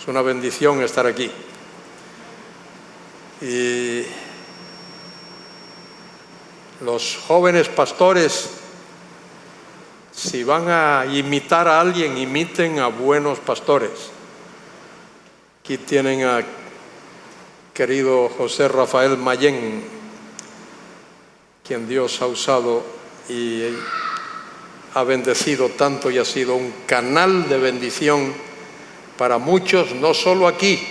Es una bendición estar aquí. Y los jóvenes pastores, si van a imitar a alguien, imiten a buenos pastores. Aquí tienen a querido José Rafael Mayén, quien Dios ha usado y ha bendecido tanto y ha sido un canal de bendición para muchos, no solo aquí.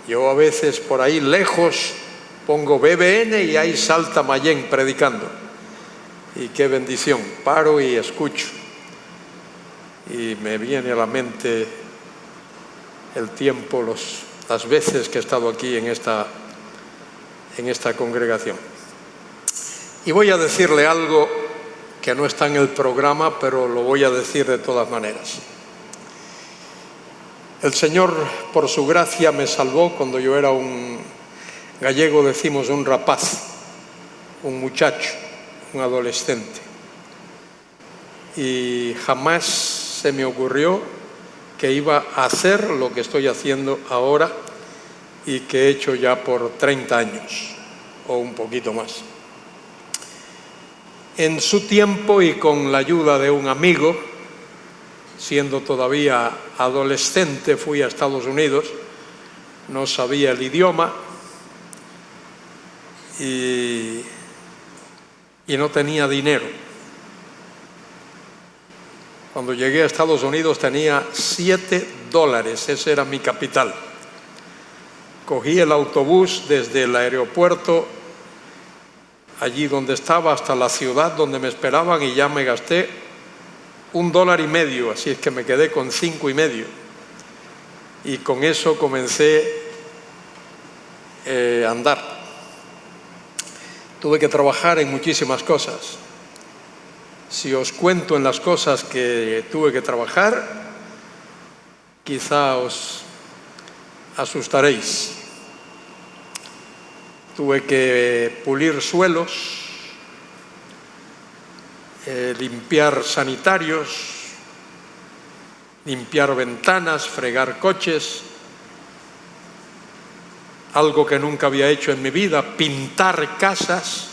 Yo a veces por ahí lejos pongo BBN y ahí salta Mayén predicando. Y qué bendición, paro y escucho. Y me viene a la mente el tiempo, las veces que he estado aquí en esta congregación. Y voy a decirle algo que no está en el programa, pero lo voy a decir de todas maneras. El Señor, por su gracia, me salvó cuando yo era un gallego, decimos un rapaz, un muchacho, un adolescente. Y jamás se me ocurrió que iba a hacer lo que estoy haciendo ahora y que he hecho ya por 30 años o un poquito más. En su tiempo y con la ayuda de un amigo, siendo todavía adolescente, fui a Estados Unidos, no sabía el idioma y no tenía dinero. Cuando llegué a Estados Unidos tenía $7, ese era mi capital. Cogí el autobús desde el aeropuerto, allí donde estaba, hasta la ciudad donde me esperaban y ya me gasté $1.50, así es que me quedé con $5.50. Y con eso comencé a andar. Tuve que trabajar en muchísimas cosas. Si os cuento en las cosas que tuve que trabajar, quizá os asustaréis. Tuve que pulir suelos, limpiar sanitarios, limpiar ventanas, fregar coches, algo que nunca había hecho en mi vida, pintar casas.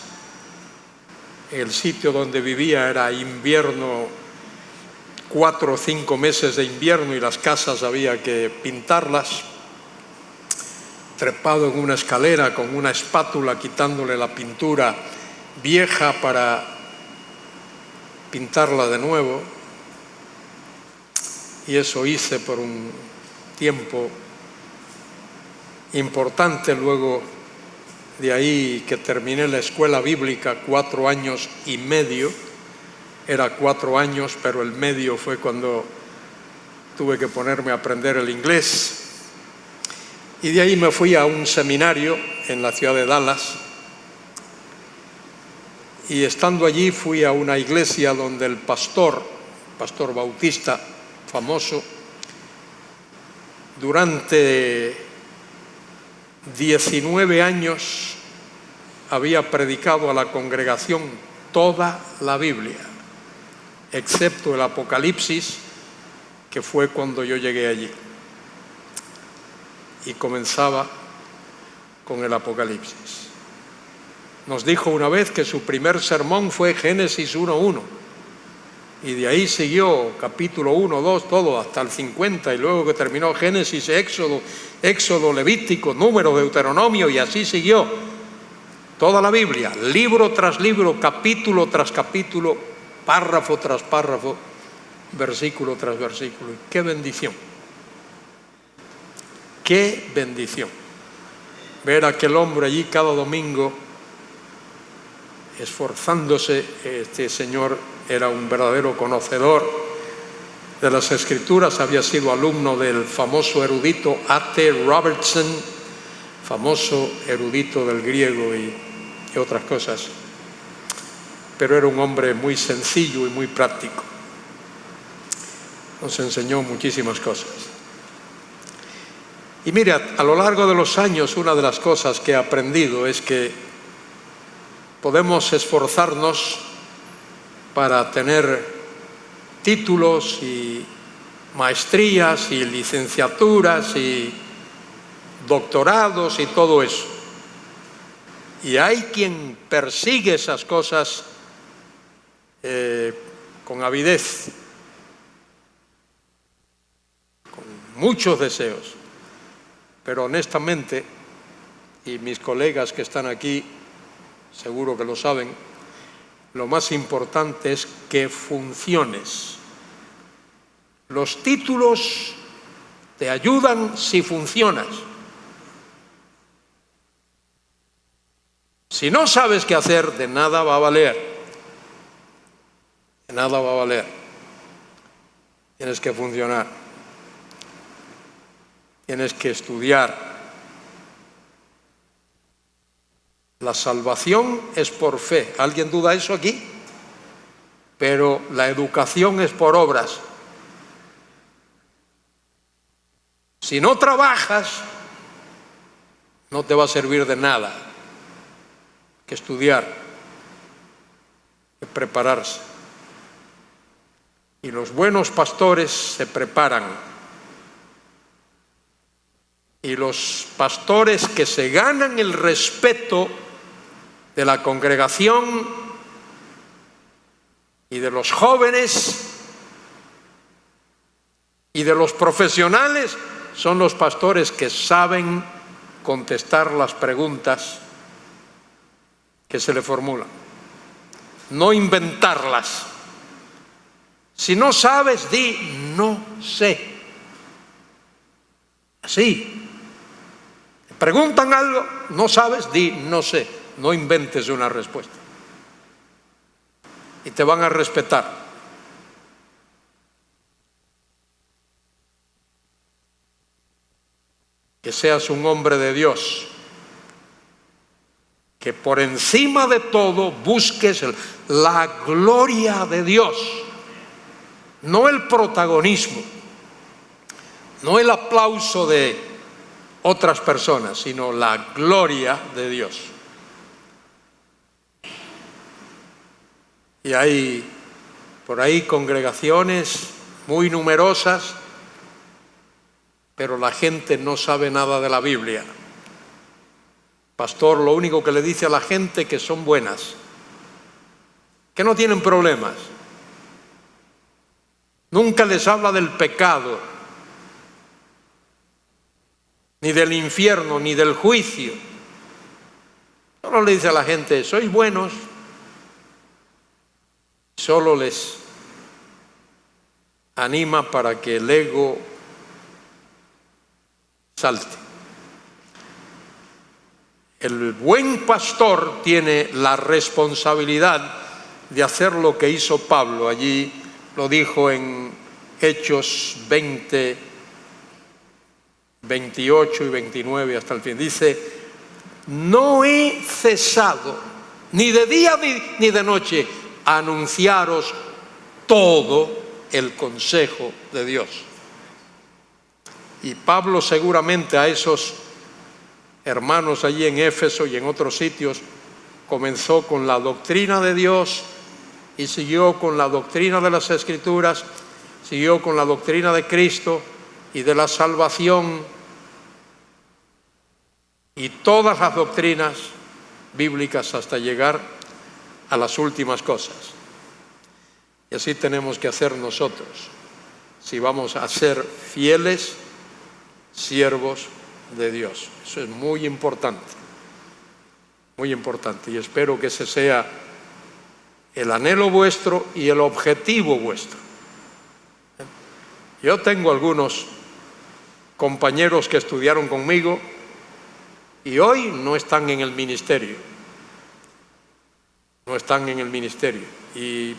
El sitio donde vivía era invierno, 4 o 5 meses de invierno, y las casas había que pintarlas. Trepado en una escalera con una espátula, quitándole la pintura vieja para pintarla de nuevo. Y eso hice por un tiempo importante. Luego de ahí que terminé la escuela bíblica, 4 años y medio. Era 4 años, pero el medio fue cuando tuve que ponerme a aprender el inglés. Y de ahí me fui a un seminario en la ciudad de Dallas. Y estando allí fui a una iglesia donde el pastor bautista famoso, durante 19 años había predicado a la congregación toda la Biblia, excepto el Apocalipsis, que fue cuando yo llegué allí. Y comenzaba con el Apocalipsis. Nos dijo una vez que su primer sermón fue Génesis 1:1, y de ahí siguió capítulo 1, 2, todo hasta el 50, y luego que terminó Génesis, Éxodo, Levítico, Número, Deuteronomio, y así siguió toda la Biblia, libro tras libro, capítulo tras capítulo, párrafo tras párrafo, versículo tras versículo. Y ¡qué bendición! ¡Qué bendición! Ver a aquel hombre allí cada domingo esforzándose. Este señor era un verdadero conocedor de las Escrituras, había sido alumno del famoso erudito A.T. Robertson, famoso erudito del griego y otras cosas. Pero era un hombre muy sencillo y muy práctico. Nos enseñó muchísimas cosas. Y mira, a lo largo de los años, una de las cosas que he aprendido es que podemos esforzarnos para tener títulos y maestrías y licenciaturas y doctorados y todo eso. Y hay quien persigue esas cosas con avidez, con muchos deseos. Pero honestamente, y mis colegas que están aquí seguro que lo saben, lo más importante es que funciones. Los títulos te ayudan si funcionas. Si no sabes qué hacer, de nada va a valer. De nada va a valer. Tienes que funcionar. Tienes que estudiar. La salvación es por fe. ¿Alguien duda eso aquí? Pero la educación es por obras. Si no trabajas, no te va a servir de nada. Hay que estudiar, hay que prepararse. Y los buenos pastores se preparan. Y los pastores que se ganan el respeto de la congregación y de los jóvenes y de los profesionales son los pastores que saben contestar las preguntas que se le formulan, no inventarlas. Si no sabes, di no sé. Así. Te preguntan algo, no sabes, di no sé. No inventes una respuesta. Y te van a respetar. Que seas un hombre de Dios. Que por encima de todo busques la gloria de Dios. No el protagonismo. No el aplauso de otras personas, sino la gloria de Dios. Y hay por ahí congregaciones muy numerosas, pero la gente no sabe nada de la Biblia. Pastor, lo único que le dice a la gente que son buenas, que no tienen problemas. Nunca les habla del pecado, ni del infierno, ni del juicio. Solo le dice a la gente, sois buenos. Solo les anima para que el ego salte. El buen pastor tiene la responsabilidad de hacer lo que hizo Pablo. Allí lo dijo en Hechos 20, 28 y 29 hasta el fin. Dice, no he cesado ni de día ni de noche anunciaros todo el consejo de Dios. Y Pablo seguramente a esos hermanos allí en Éfeso y en otros sitios comenzó con la doctrina de Dios y siguió con la doctrina de las Escrituras, siguió con la doctrina de Cristo y de la salvación y todas las doctrinas bíblicas hasta llegar a las últimas cosas. Y así tenemos que hacer nosotros, si vamos a ser fieles siervos de Dios. Eso es muy importante, y espero que ese sea el anhelo vuestro y el objetivo vuestro. Yo tengo algunos compañeros que estudiaron conmigo y hoy no están en el ministerio. No están en el ministerio e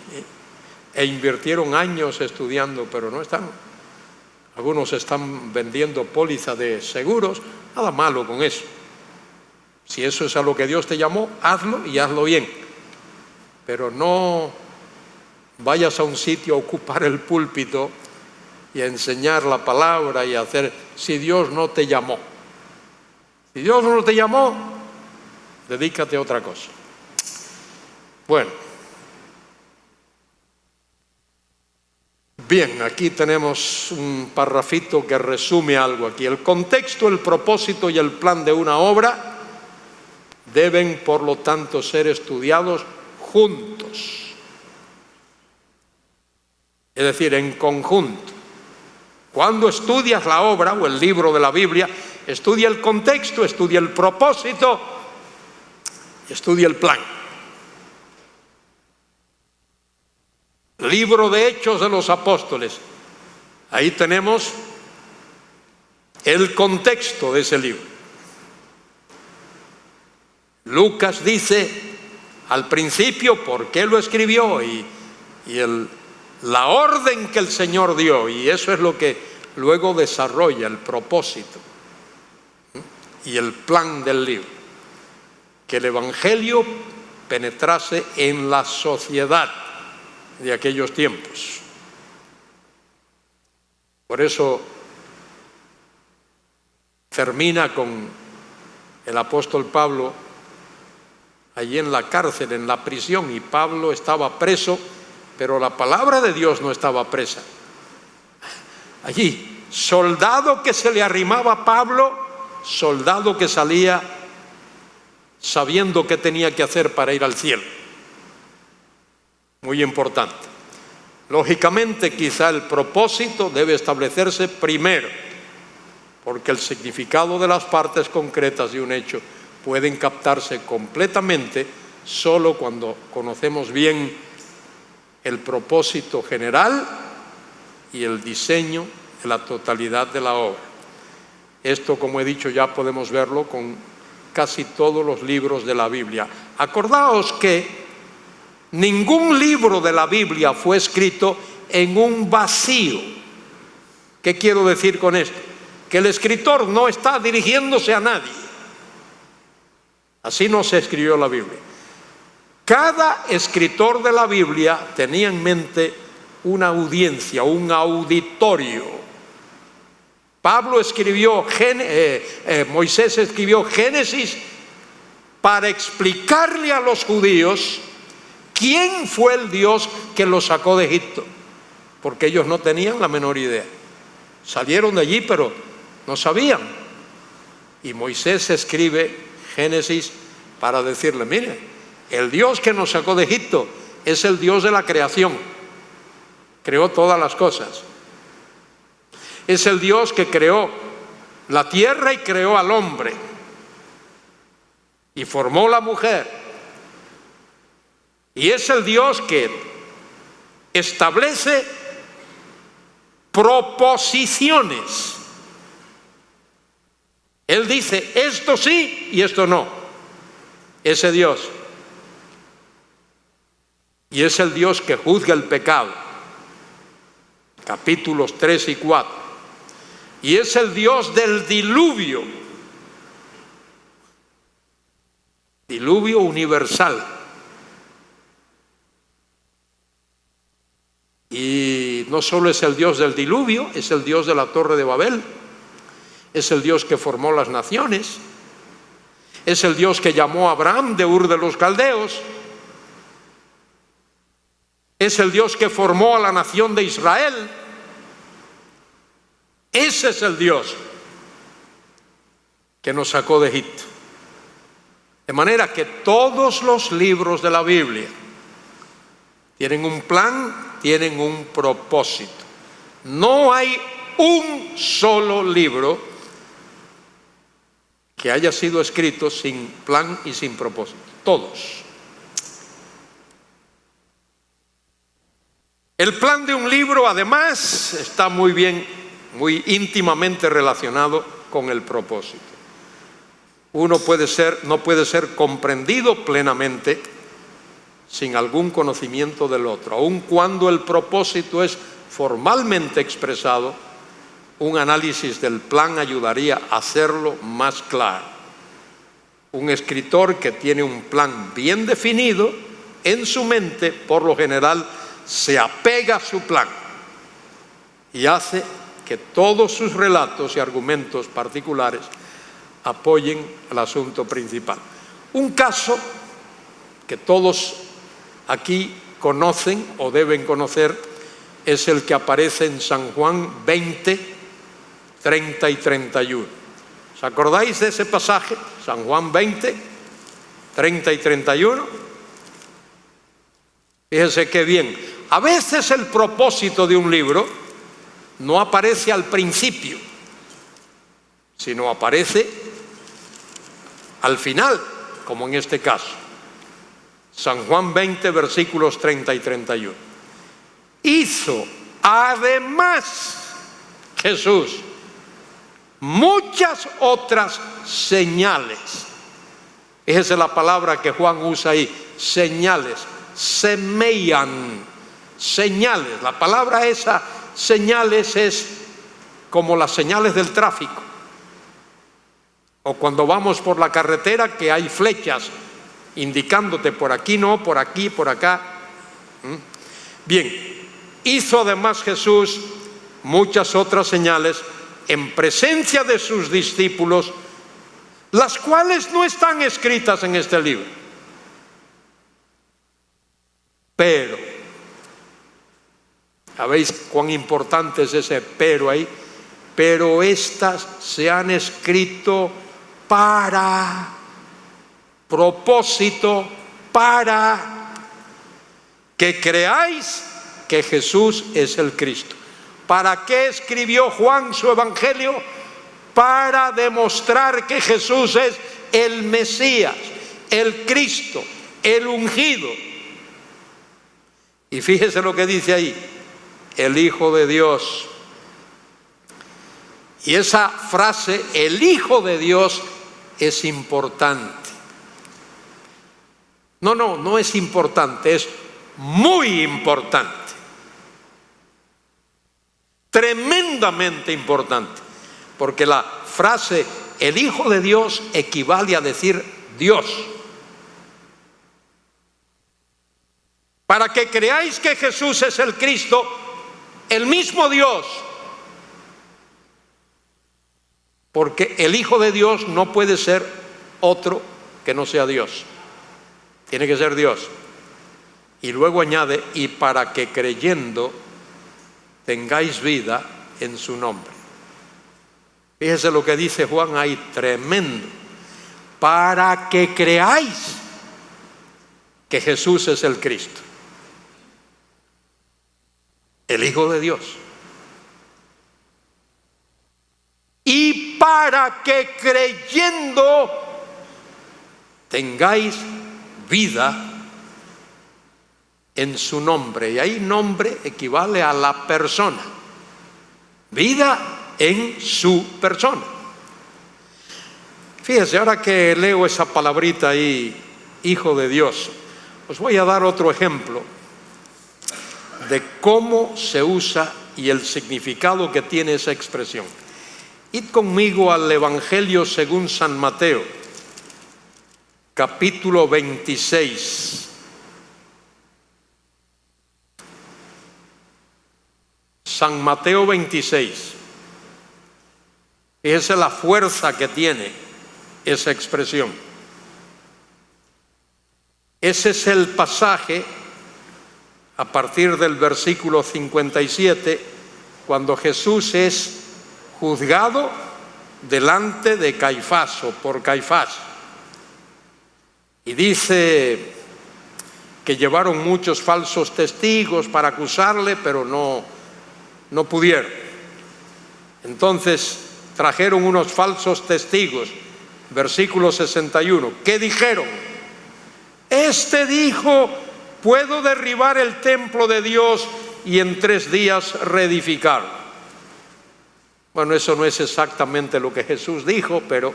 invirtieron años estudiando, pero no están. Algunos están vendiendo póliza de seguros, nada malo con eso. Si eso es a lo que Dios te llamó, hazlo y hazlo bien. Pero no vayas a un sitio a ocupar el púlpito y a enseñar la palabra y a hacer, si Dios no te llamó. Si Dios no te llamó, dedícate a otra cosa. Bueno, Bien, aquí tenemos un parrafito que resume algo aquí. El contexto, el propósito y el plan de una obra deben, por lo tanto, ser estudiados juntos. Es decir, en conjunto. Cuando estudias la obra o el libro de la Biblia, estudia el contexto, estudia el propósito y estudia el plan. Libro de Hechos de los Apóstoles. Ahí tenemos el contexto de ese libro. Lucas dice al principio por qué lo escribió y la orden que el Señor dio, y eso es lo que luego desarrolla el propósito y el plan del libro. Que el Evangelio penetrase en la sociedad de aquellos tiempos. Por eso termina con el apóstol Pablo allí en la cárcel, en la prisión, y Pablo estaba preso, pero la palabra de Dios no estaba presa. Allí, soldado que se le arrimaba a Pablo, soldado que salía sabiendo qué tenía que hacer para ir al cielo. Muy importante. Lógicamente, quizá el propósito debe establecerse primero, porque el significado de las partes concretas de un hecho pueden captarse completamente solo cuando conocemos bien el propósito general y el diseño de la totalidad de la obra. Esto, como he dicho, ya podemos verlo con casi todos los libros de la Biblia. Acordaos que ningún libro de la Biblia fue escrito en un vacío. ¿Qué quiero decir con esto? Que el escritor no está dirigiéndose a nadie. Así no se escribió la Biblia. Cada escritor de la Biblia tenía en mente una audiencia, un auditorio. Moisés escribió Génesis para explicarle a los judíos quién fue el Dios que los sacó de Egipto, porque ellos no tenían la menor idea. Salieron de allí, pero no sabían. Y Moisés escribe Génesis para decirle, mire, el Dios que nos sacó de Egipto es el Dios de la creación. Creó todas las cosas. Es el Dios que creó la tierra y creó al hombre. Y formó la mujer. Y es el Dios que establece proposiciones. Él dice, esto sí y esto no. Ese Dios. Y es el Dios que juzga el pecado. Capítulos 3 y 4. Y es el Dios del diluvio. Diluvio universal. Y no solo es el Dios del diluvio, es el Dios de la Torre de Babel. Es el Dios que formó las naciones. Es el Dios que llamó a Abraham de Ur de los Caldeos. Es el Dios que formó a la nación de Israel. Ese es el Dios que nos sacó de Egipto. De manera que todos los libros de la Biblia tienen un plan, tienen un propósito. No hay un solo libro que haya sido escrito sin plan y sin propósito. Todos. El plan de un libro, además, está muy muy íntimamente relacionado con el propósito. No puede ser comprendido plenamente sin algún conocimiento del otro. Aun cuando el propósito es formalmente expresado, un análisis del plan ayudaría a hacerlo más claro. Un escritor que tiene un plan bien definido en su mente, por lo general, se apega a su plan y hace que todos sus relatos y argumentos particulares apoyen al asunto principal. Un caso que todos aquí conocen o deben conocer es el que aparece en San Juan 20, 30 y 31. ¿Os acordáis de ese pasaje? San Juan 20, 30 y 31. Fíjense qué bien. A veces el propósito de un libro no aparece al principio, sino aparece al final, como en este caso. San Juan 20, versículos 30 y 31. Hizo además Jesús muchas otras señales. Esa es la palabra que Juan usa ahí, señales, semeian, señales. La palabra esa, señales, es como las señales del tráfico. O cuando vamos por la carretera que hay flechas indicándote por aquí no, por aquí, por acá. Bien, hizo además Jesús muchas otras señales en presencia de sus discípulos, las cuales no están escritas en este libro. Pero, ¿sabéis cuán importante es ese pero ahí? Pero estas se han escrito para propósito, para que creáis que Jesús es el Cristo. ¿Para qué escribió Juan su evangelio? Para demostrar que Jesús es el Mesías, el Cristo, el ungido. Y fíjese lo que dice ahí, el Hijo de Dios. Y esa frase, el Hijo de Dios, es importante. No es importante, es muy importante. Tremendamente importante. Porque la frase, el Hijo de Dios, equivale a decir Dios. Para que creáis que Jesús es el Cristo, el mismo Dios. Porque el Hijo de Dios no puede ser otro que no sea Dios. Tiene que ser Dios. Y luego añade, y para que creyendo tengáis vida en su nombre. Fíjese lo que dice Juan ahí, tremendo. Para que creáis que Jesús es el Cristo, el Hijo de Dios. Y para que creyendo tengáis vida en su nombre. Y ahí nombre equivale a la persona. Vida en su persona. Fíjense, ahora que leo esa palabrita ahí, Hijo de Dios, os voy a dar otro ejemplo de cómo se usa y el significado que tiene esa expresión. Id conmigo al Evangelio según San Mateo, capítulo 26. San Mateo 26. Esa es la fuerza que tiene esa expresión. Ese es el pasaje a partir del versículo 57, cuando Jesús es juzgado delante de Caifás o por Caifás. Y dice que llevaron muchos falsos testigos para acusarle, pero no pudieron. Entonces trajeron unos falsos testigos, versículo 61. ¿Qué dijeron? Este dijo, puedo derribar el templo de Dios y en 3 días reedificarlo. Bueno, eso no es exactamente lo que Jesús dijo, pero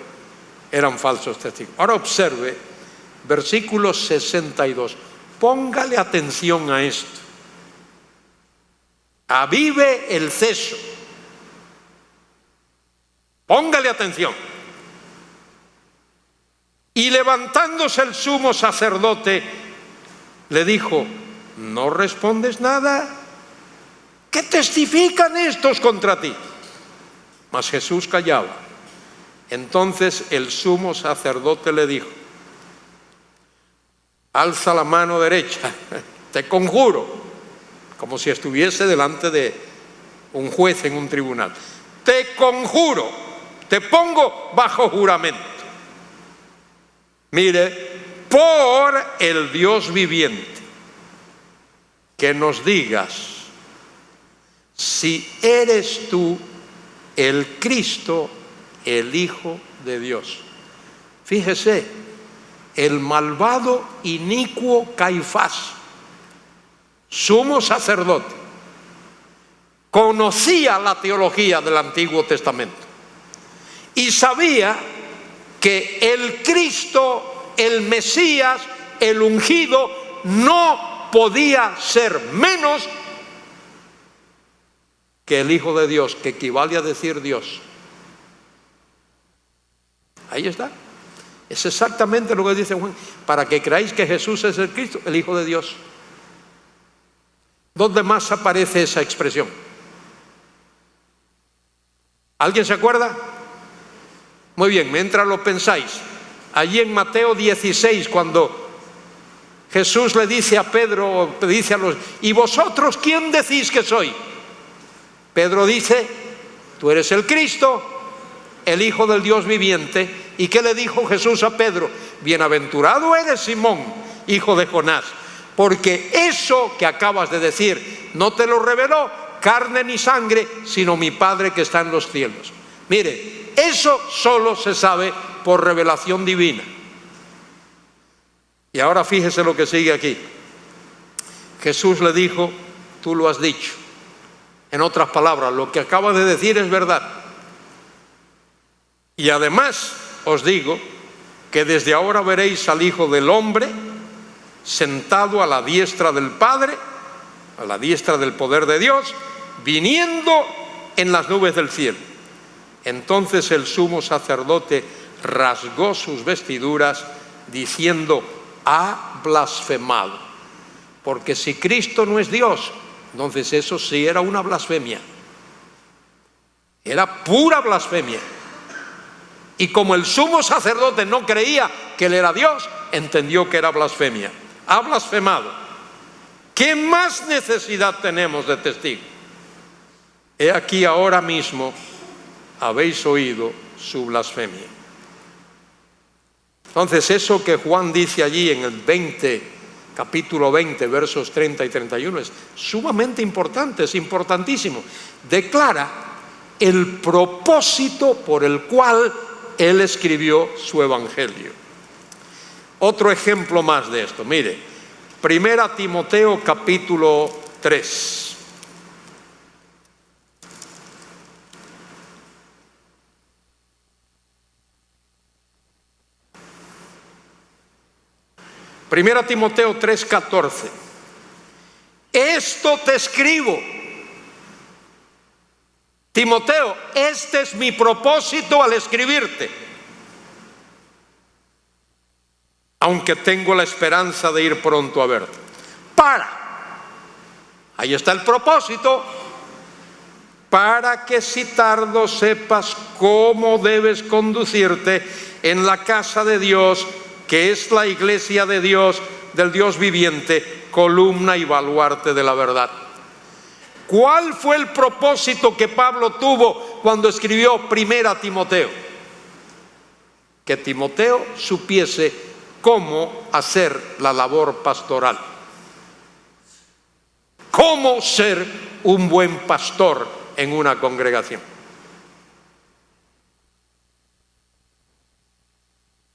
eran falsos testigos. Ahora observe, versículo 62. Póngale atención a esto. Avive el ceso. Póngale atención. Y levantándose el sumo sacerdote, le dijo, ¿no respondes nada? ¿Qué testifican estos contra ti? Mas Jesús callaba. Entonces el sumo sacerdote le dijo, alza la mano derecha, te conjuro, como si estuviese delante de un juez en un tribunal. Te conjuro, te pongo bajo juramento. Mire, por el Dios viviente, que nos digas si eres tú el Cristo, el Hijo de Dios. Fíjese, el malvado, inicuo Caifás, sumo sacerdote, conocía la teología del Antiguo Testamento y sabía que el Cristo, el Mesías, el ungido, no podía ser menos que el Hijo de Dios, que equivale a decir Dios. Ahí está. Es exactamente lo que dice Juan, para que creáis que Jesús es el Cristo, el Hijo de Dios. ¿Dónde más aparece esa expresión? ¿Alguien se acuerda? Muy bien, mientras lo pensáis, allí en Mateo 16, cuando Jesús le dice a Pedro, dice a los, ¿y vosotros quién decís que soy? Pedro dice, tú eres el Cristo, el Hijo del Dios viviente. ¿Y qué le dijo Jesús a Pedro? Bienaventurado eres, Simón, hijo de Jonás, porque eso que acabas de decir no te lo reveló carne ni sangre, sino mi Padre que está en los cielos. Mire, eso solo se sabe por revelación divina. Y ahora fíjese lo que sigue aquí. Jesús le dijo, tú lo has dicho. En otras palabras, lo que acabas de decir es verdad. Y además os digo que desde ahora veréis al Hijo del Hombre sentado a la diestra del Padre, a la diestra del poder de Dios, viniendo en las nubes del cielo. Entonces el sumo sacerdote rasgó sus vestiduras diciendo, ha blasfemado. Porque si Cristo no es Dios, entonces eso sí era una blasfemia. Era pura blasfemia. Y como el sumo sacerdote no creía que él era Dios, entendió que era blasfemia. Ha blasfemado. ¿Qué más necesidad tenemos de testigo? He aquí ahora mismo habéis oído su blasfemia. Entonces eso que Juan dice allí en el capítulo 20, versos 30 y 31 es sumamente importante, es importantísimo. Declara el propósito por el cual él escribió su evangelio. Otro ejemplo más de esto, mire, 1 Timoteo capítulo 3. Primera Timoteo 3:14. Esto te escribo, Timoteo, este es mi propósito al escribirte, aunque tengo la esperanza de ir pronto a verte. Ahí está el propósito, para que si tardo sepas cómo debes conducirte en la casa de Dios, que es la iglesia de Dios, del Dios viviente, columna y baluarte de la verdad. ¿Cuál fue el propósito que Pablo tuvo cuando escribió 1 Timoteo? Que Timoteo supiese cómo hacer la labor pastoral. Cómo ser un buen pastor en una congregación.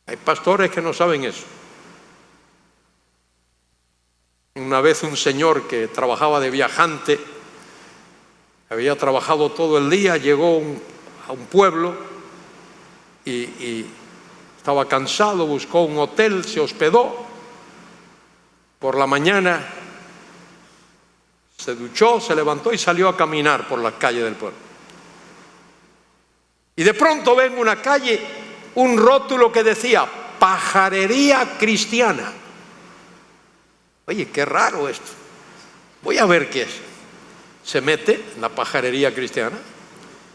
Hay pastores que no saben eso. Una vez un señor que trabajaba de viajante, había trabajado todo el día, llegó a un pueblo y estaba cansado, buscó un hotel, se hospedó. Por la mañana se duchó, se levantó y salió a caminar por la calle del pueblo. Y de pronto ve en una calle un rótulo que decía pajarería cristiana. Oye, qué raro esto. Voy a ver qué es. Se mete en la pajarería cristiana,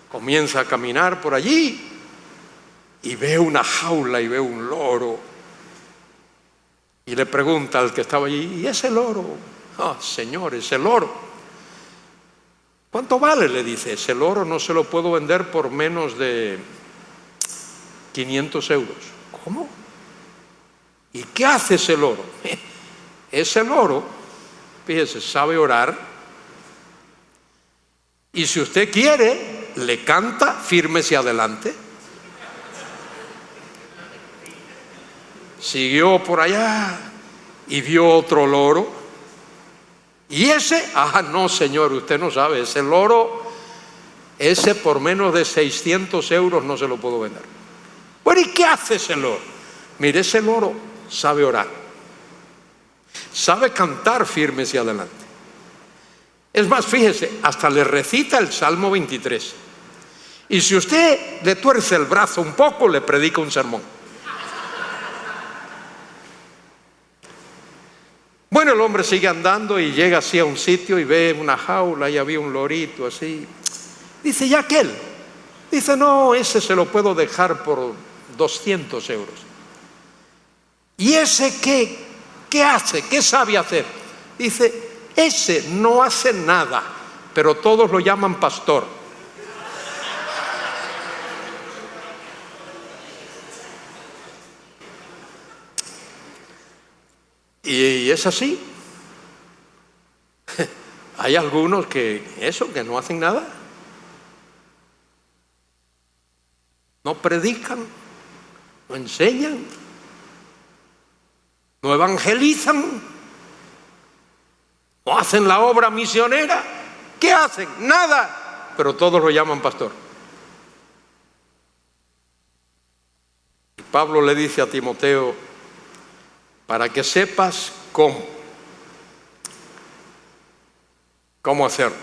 comienza a caminar por allí y ve una jaula y ve un loro. Y le pregunta al que estaba allí, ¿y ese loro? Ah, señor, ese loro ¿Cuánto vale? Le dice. Ese loro no se lo puedo vender por menos de 500 euros. ¿Cómo? ¿Y qué hace ese loro? Ese loro, fíjese, sabe orar. Y si usted quiere, le canta Fírmese adelante. Siguió por allá y vio otro loro. Y ese, no señor, usted no sabe, ese loro, ese por menos de 600 euros no se lo puedo vender. Bueno, ¿y qué hace ese loro? Mire, ese loro sabe orar, sabe cantar Fírmese adelante. Es más, fíjese, hasta le recita el Salmo 23. Y si usted le tuerce el brazo un poco, le predica un sermón. Bueno, el hombre sigue andando y llega así a un sitio y ve una jaula y había un lorito así. Dice, ¿y aquel? Dice, no, ese se lo puedo dejar por 200 euros. ¿Y ese qué hace? ¿Qué sabe hacer? Dice, ese no hace nada, pero todos lo llaman pastor. Y es así. Hay algunos que no hacen nada. No predican, no enseñan, no evangelizan, no hacen la obra misionera. ¿Qué hacen? Nada, pero todos lo llaman pastor. Y Pablo le dice a Timoteo, para que sepas cómo hacerlo.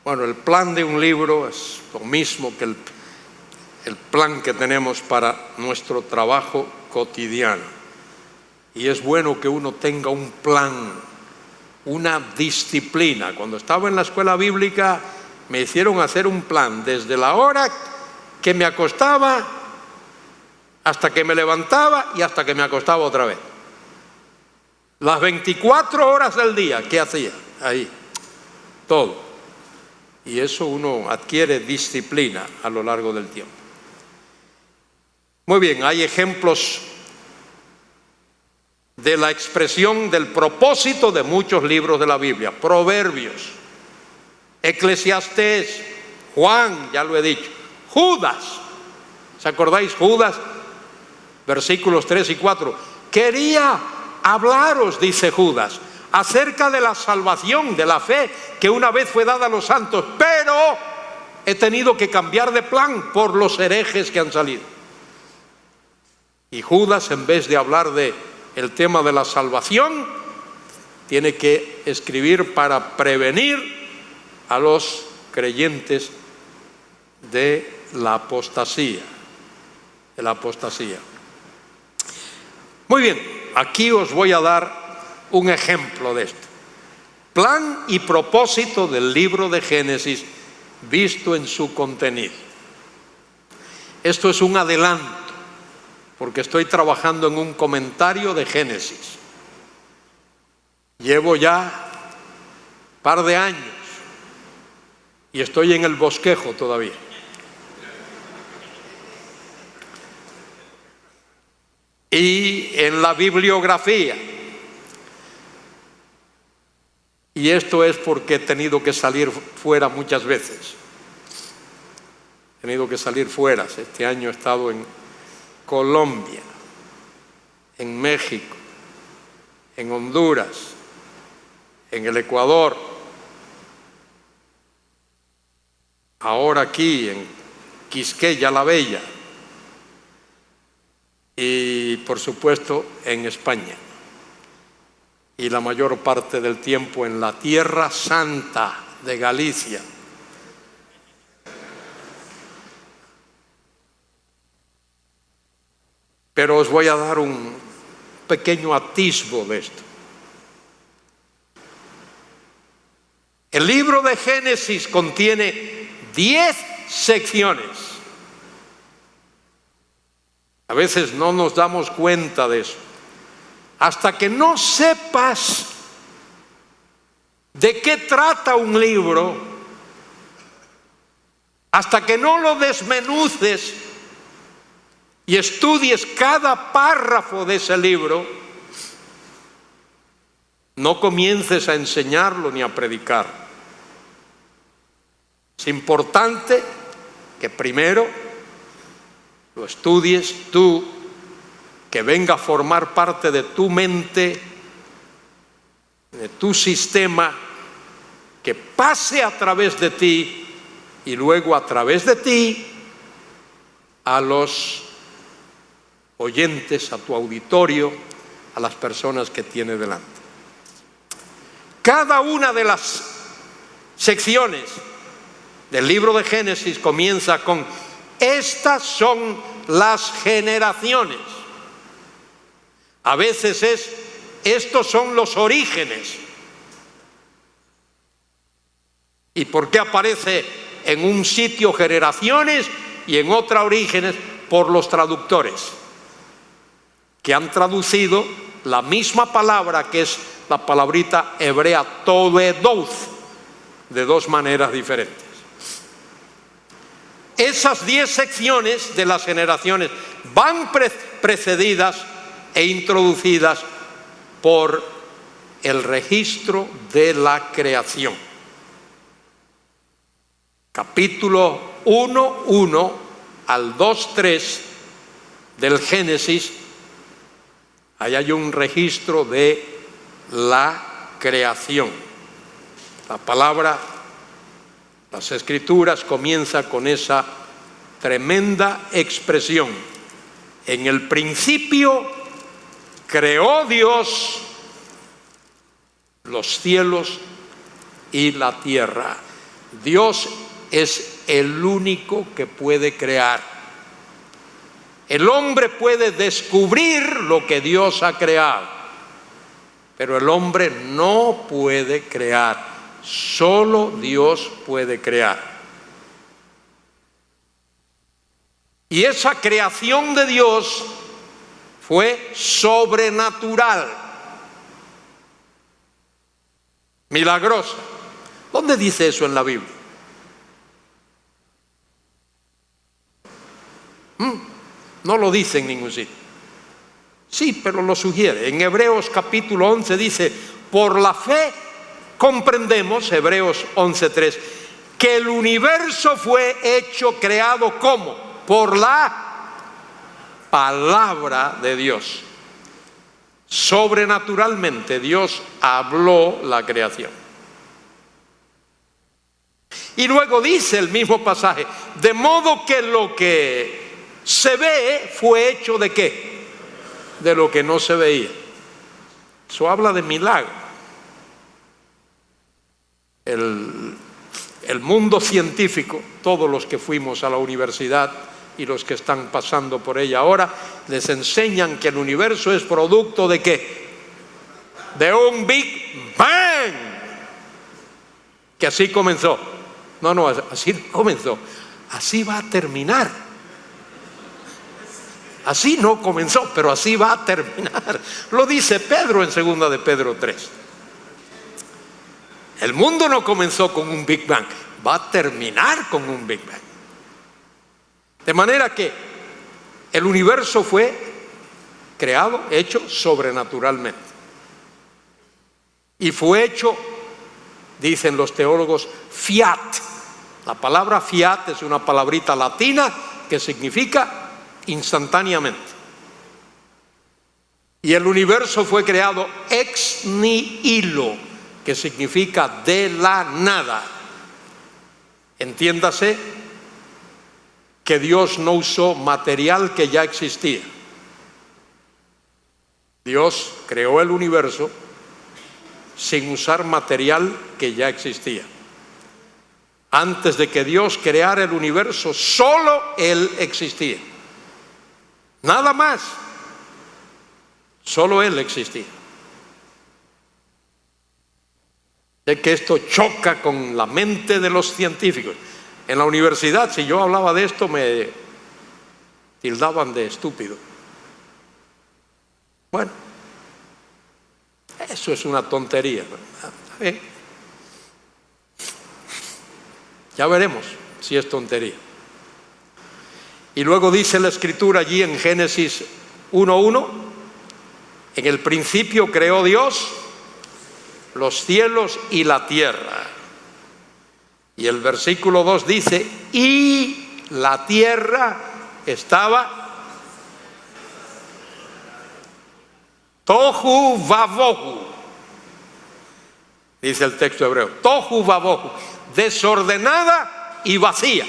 Bueno, el plan de un libro es lo mismo que el plan que tenemos para nuestro trabajo cotidiano. Y es bueno que uno tenga un plan, una disciplina. Cuando estaba en la escuela bíblica me hicieron hacer un plan desde la hora que me acostaba hasta que me levantaba y hasta que me acostaba otra vez. Las 24 horas del día, ¿qué hacía? Ahí, todo. Y eso uno adquiere disciplina a lo largo del tiempo. Muy bien, hay ejemplos de la expresión del propósito de muchos libros de la Biblia. Proverbios, Eclesiastés, Juan, ya lo he dicho, Judas. ¿Se acordáis? Judas, versículos 3 y 4. Quería hablaros, dice Judas, acerca de la salvación, de la fe que una vez fue dada a los santos, pero he tenido que cambiar de plan por los herejes que han salido. Y Judas, en vez de hablar de el tema de la salvación, tiene que escribir para prevenir a los creyentes de la apostasía. Muy bien. Aquí os voy a dar un ejemplo de esto. Plan y propósito del libro de Génesis visto en su contenido. Esto es un adelanto, porque estoy trabajando en un comentario de Génesis. Llevo ya un par de años y estoy en el bosquejo todavía. Y en la bibliografía. Y esto es porque he tenido que salir fuera muchas veces. He tenido que salir fuera. Este año he estado en Colombia, en México, en Honduras, en el Ecuador, ahora aquí en Quisqueya la Bella. Y por supuesto en España, y la mayor parte del tiempo en la Tierra Santa de Galicia. Pero os voy a dar un pequeño atisbo de esto. El libro de Génesis contiene 10 secciones. A veces no nos damos cuenta de eso. Hasta que no sepas de qué trata un libro, hasta que no lo desmenuces y estudies cada párrafo de ese libro, no comiences a enseñarlo ni a predicar. Es importante que primero lo estudies tú, que venga a formar parte de tu mente, de tu sistema, que pase a través de ti y luego a través de ti a los oyentes, a tu auditorio, a las personas que tiene delante. Cada una de las secciones del libro de Génesis comienza con: estas son las generaciones. A veces es: estos son los orígenes. ¿Y por qué aparece en un sitio generaciones y en otra orígenes? Por los traductores, que han traducido la misma palabra, que es la palabrita hebrea toledoth, de dos maneras diferentes. Esas 10 secciones de las generaciones van precedidas e introducidas por el registro de la creación. Capítulo 1:1 al 2:3 del Génesis, ahí hay un registro de la creación. La palabra, las Escrituras, comienza con esa tremenda expresión: en el principio creó Dios los cielos y la tierra. Dios es el único que puede crear. El hombre puede descubrir lo que Dios ha creado, pero el hombre no puede crear. Solo Dios puede crear. Y esa creación de Dios fue sobrenatural, milagrosa. ¿Dónde dice eso en la Biblia? No lo dice en ningún sitio. Sí, pero lo sugiere. En Hebreos capítulo 11 dice: por la fe comprendemos, Hebreos 11:3, que el universo fue hecho, creado, ¿cómo? Por la palabra de Dios. Sobrenaturalmente Dios habló la creación. Y luego dice el mismo pasaje: de modo que lo que se ve fue hecho ¿de qué? De lo que no se veía. Eso habla de milagro. El mundo científico, todos los que fuimos a la universidad y los que están pasando por ella ahora, les enseñan que el universo es producto ¿de qué? De un Big Bang. Que así comenzó. No, así comenzó. Así va a terminar. Así no comenzó, pero así va a terminar. Lo dice Pedro en 2 de Pedro 3. El mundo no comenzó con un Big Bang, va a terminar con un Big Bang. De manera que el universo fue creado, hecho sobrenaturalmente. Y fue hecho, dicen los teólogos, fiat. La palabra fiat es una palabrita latina que significa instantáneamente. Y el universo fue creado ex nihilo, que significa de la nada. Entiéndase que Dios no usó material que ya existía. Dios creó el universo sin usar material que ya existía. Antes de que Dios creara el universo, solo Él existía. Nada más. Solo Él existía. Sé que esto choca con la mente de los científicos. En la universidad, si yo hablaba de esto, me tildaban de estúpido. Bueno, eso es una tontería, ¿verdad? Ya veremos. si es tontería. Y luego dice la Escritura allí en Génesis 1:1, en el principio creó Dios los cielos y la tierra. Y el versículo 2 dice, y la tierra estaba tohu vabohu, dice el texto hebreo, tohu vabohu, desordenada y vacía.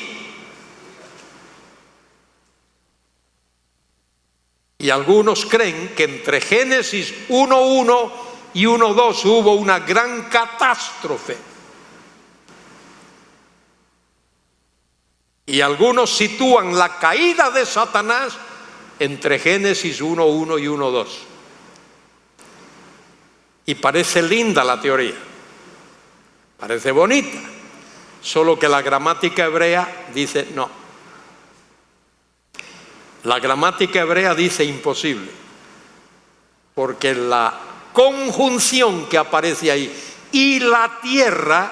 Y algunos creen que entre Génesis 1:1 y 1:2 hubo una gran catástrofe. Y algunos sitúan la caída de Satanás entre Génesis 1:1 y 1:2. Y parece linda la teoría, parece bonita, solo que la gramática hebrea dice no. La gramática hebrea dice imposible, porque la conjunción que aparece ahí, y la tierra,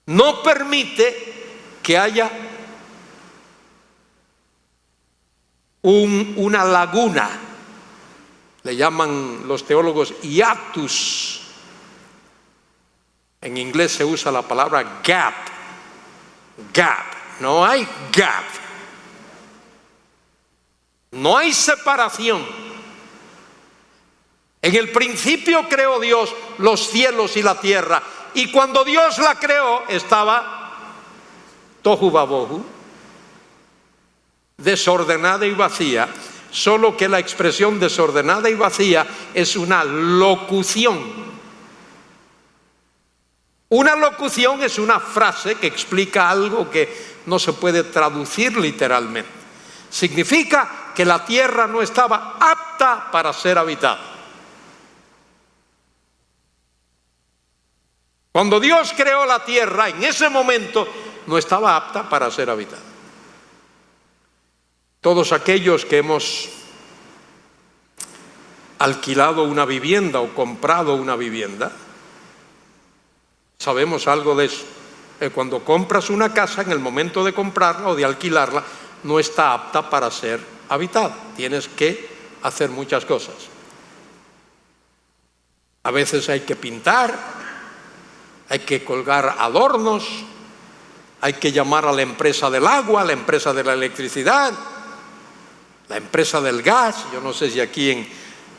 no permite que haya una laguna, le llaman los teólogos hiatus. En inglés se usa la palabra gap, no hay gap, no hay separación. En el principio creó Dios los cielos y la tierra, y cuando Dios la creó estaba tohu vabohu, desordenada y vacía, solo que la expresión desordenada y vacía es una locución. Una locución es una frase que explica algo que no se puede traducir literalmente. Significa que la tierra no estaba apta para ser habitada. Cuando Dios creó la tierra, en ese momento no estaba apta para ser habitada. Todos aquellos que hemos alquilado una vivienda o comprado una vivienda, sabemos algo de eso. Cuando compras una casa, en el momento de comprarla o de alquilarla, no está apta para ser habitada. Tienes que hacer muchas cosas. A veces hay que pintar, hay que colgar adornos, hay que llamar a la empresa del agua, a la empresa de la electricidad, la empresa del gas. Yo no sé si aquí en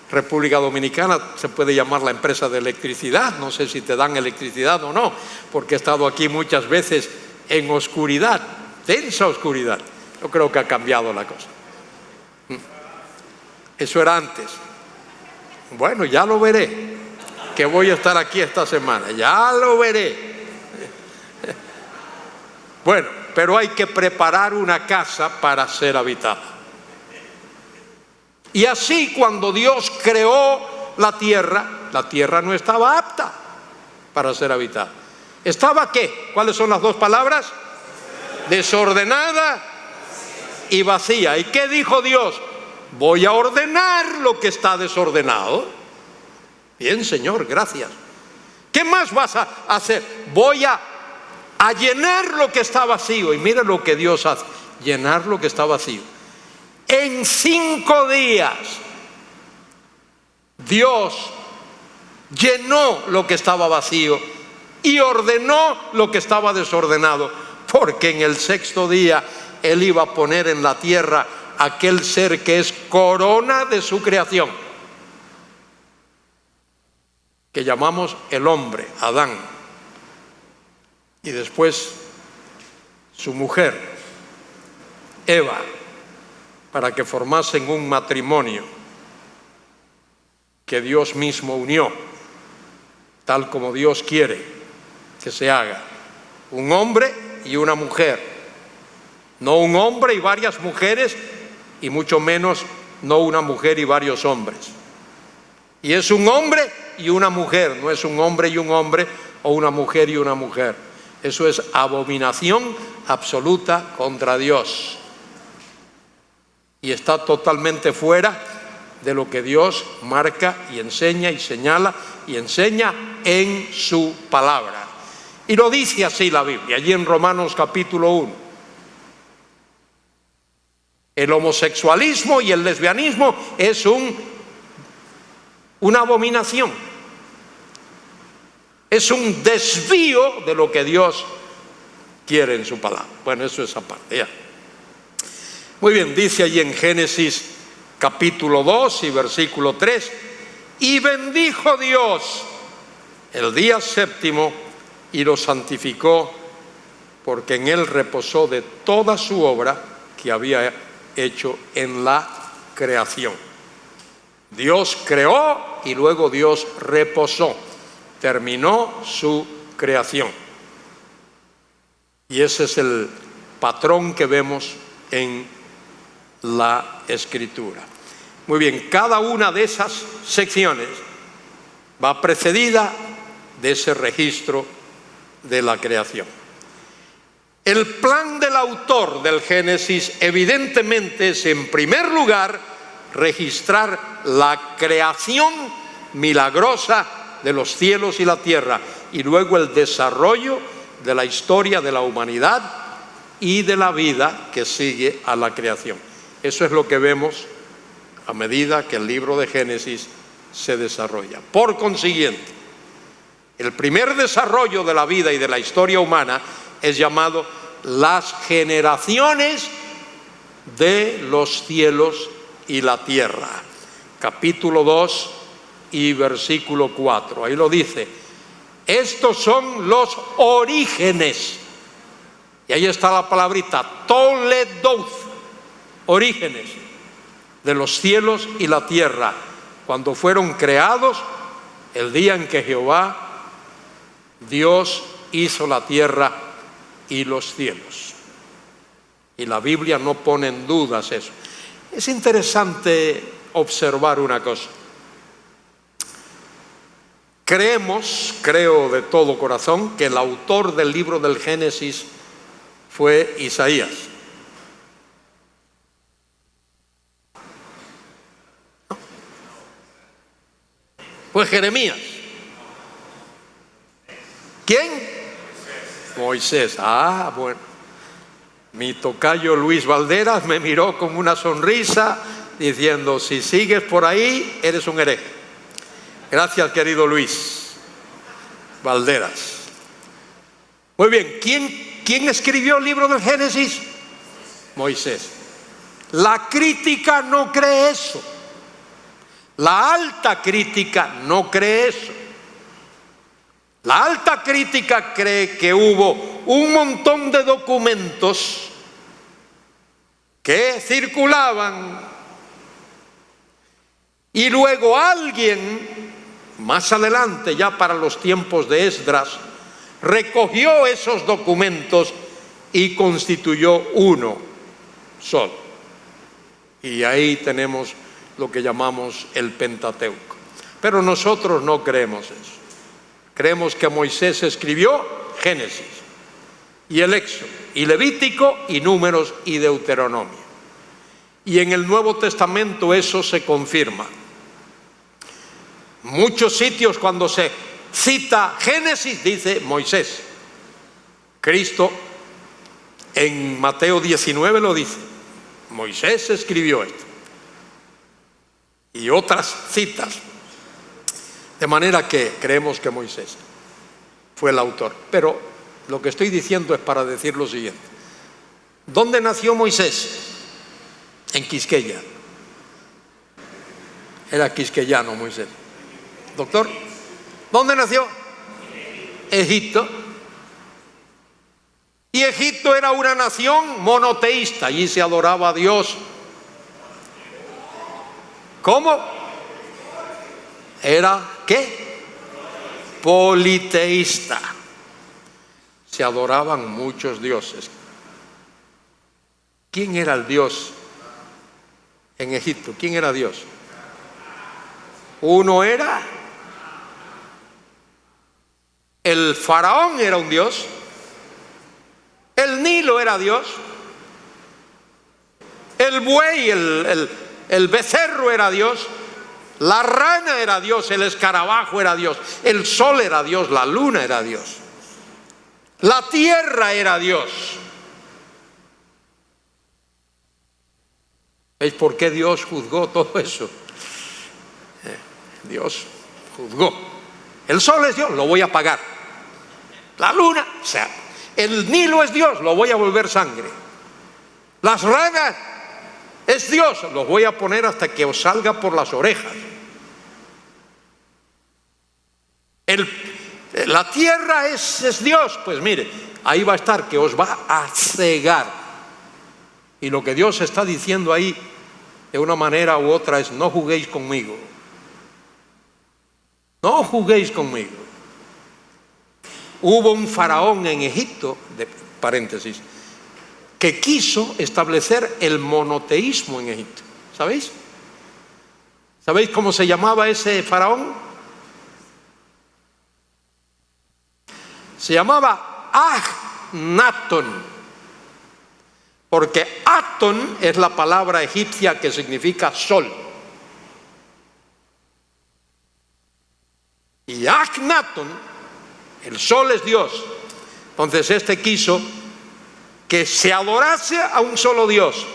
República Dominicana se puede llamar la empresa de electricidad, no sé si te dan electricidad o no, porque he estado aquí muchas veces en oscuridad, densa oscuridad. Yo creo que ha cambiado la cosa. Eso era antes. Bueno, ya lo veré, que voy a estar aquí esta semana, ya lo veré. Bueno, pero hay que preparar una casa para ser habitada. Y así, cuando Dios creó la tierra no estaba apta para ser habitada. ¿Estaba qué? ¿Cuáles son las dos palabras? Desordenada y vacía. ¿Y qué dijo Dios? Voy a ordenar lo que está desordenado. Bien, Señor, gracias. ¿Qué más vas a hacer? Voy a llenar lo que está vacío. Y mira lo que Dios hace, llenar lo que está vacío. En 5 días Dios llenó lo que estaba vacío y ordenó lo que estaba desordenado, porque en el 6º día Él iba a poner en la tierra aquel ser que es corona de su creación, que llamamos el hombre, Adán, y después su mujer, Eva, para que formasen un matrimonio que Dios mismo unió, tal como Dios quiere que se haga, un hombre y una mujer, no un hombre y varias mujeres, y mucho menos no una mujer y varios hombres. Y es un hombre y una mujer, no es un hombre y un hombre o una mujer y una mujer. Eso es abominación absoluta contra Dios. Y está totalmente fuera de lo que Dios marca y enseña y señala y enseña en su palabra. Y lo dice así la Biblia, allí en Romanos capítulo 1. El homosexualismo y el lesbianismo es una abominación. Es un desvío de lo que Dios quiere en su palabra. Bueno, eso es aparte ya. Muy bien, dice allí en Génesis capítulo 2 y versículo 3, y bendijo Dios el día séptimo y lo santificó, porque en él reposó de toda su obra que había hecho en la creación. Dios creó y luego Dios reposó, terminó su creación. Y ese es el patrón que vemos en la Escritura. Muy bien, cada una de esas secciones va precedida de ese registro de la creación. El plan del autor del Génesis evidentemente es, en primer lugar, registrar la creación milagrosa de los cielos y la tierra, y luego el desarrollo de la historia de la humanidad y de la vida que sigue a la creación. Eso es lo que vemos a medida que el libro de Génesis se desarrolla. Por consiguiente, el primer desarrollo de la vida y de la historia humana es llamado las generaciones de los cielos y la tierra. Capítulo 2 y versículo 4. Ahí lo dice. Estos son los orígenes. Y ahí está la palabrita, Toledoth, orígenes de los cielos y la tierra, cuando fueron creados el día en que Jehová, Dios, hizo la tierra y los cielos. Y la Biblia no pone en dudas eso. Es interesante observar una cosa. Creo de todo corazón que el autor del libro del Génesis fue Isaías. ¿No? Fue Jeremías. ¿Quién? Moisés. Ah, bueno. Mi tocayo Luis Valderas me miró con una sonrisa diciendo, si sigues por ahí, eres un hereje. Gracias, querido Luis Valderas. Muy bien, ¿quién escribió el libro del Génesis? Moisés. La crítica no cree eso. La alta crítica no cree eso. La alta crítica cree que hubo un montón de documentos que circulaban y luego alguien, más adelante, ya para los tiempos de Esdras, recogió esos documentos y constituyó uno solo. Y ahí tenemos lo que llamamos el Pentateuco. Pero nosotros no creemos eso. Creemos que Moisés escribió Génesis y el Éxodo, y Levítico, y Números, y Deuteronomio. Y en el Nuevo Testamento eso se confirma. Muchos sitios cuando se cita Génesis dice Moisés. Cristo en Mateo 19 lo dice. Moisés escribió esto. Y otras citas. De manera que creemos que Moisés fue el autor. Pero lo que estoy diciendo es para decir lo siguiente. ¿Dónde nació Moisés? En Quisqueya. Era quisqueyano Moisés. Doctor, ¿dónde nació? Egipto. Y Egipto era una nación monoteísta. Allí se adoraba a Dios. ¿Cómo? Era, ¿qué? Politeísta. Se adoraban muchos dioses. ¿Quién era el Dios en Egipto? ¿Quién era Dios? Uno era el faraón, era un dios. El Nilo era Dios. El buey, el becerro era Dios. La rana era Dios, el escarabajo era Dios, el sol era Dios, la luna era Dios. La tierra era Dios. ¿Veis por qué Dios juzgó todo eso? Dios juzgó. El sol es Dios, lo voy a apagar. La luna, o sea, el Nilo es Dios, lo voy a volver sangre. Las ranas es Dios, los voy a poner hasta que os salga por las orejas. La tierra es Dios, pues mire, ahí va a estar, que os va a cegar. Y lo que Dios está diciendo ahí, de una manera u otra, es: no juguéis conmigo. No juguéis conmigo. Hubo un faraón en Egipto, paréntesis, que quiso establecer el monoteísmo en Egipto. ¿Sabéis? ¿Sabéis cómo se llamaba ese faraón? Se llamaba Akhnatón, porque Atón es la palabra egipcia que significa sol. Y Akhnatón, el sol es Dios. Entonces este quiso que se adorase a un solo Dios,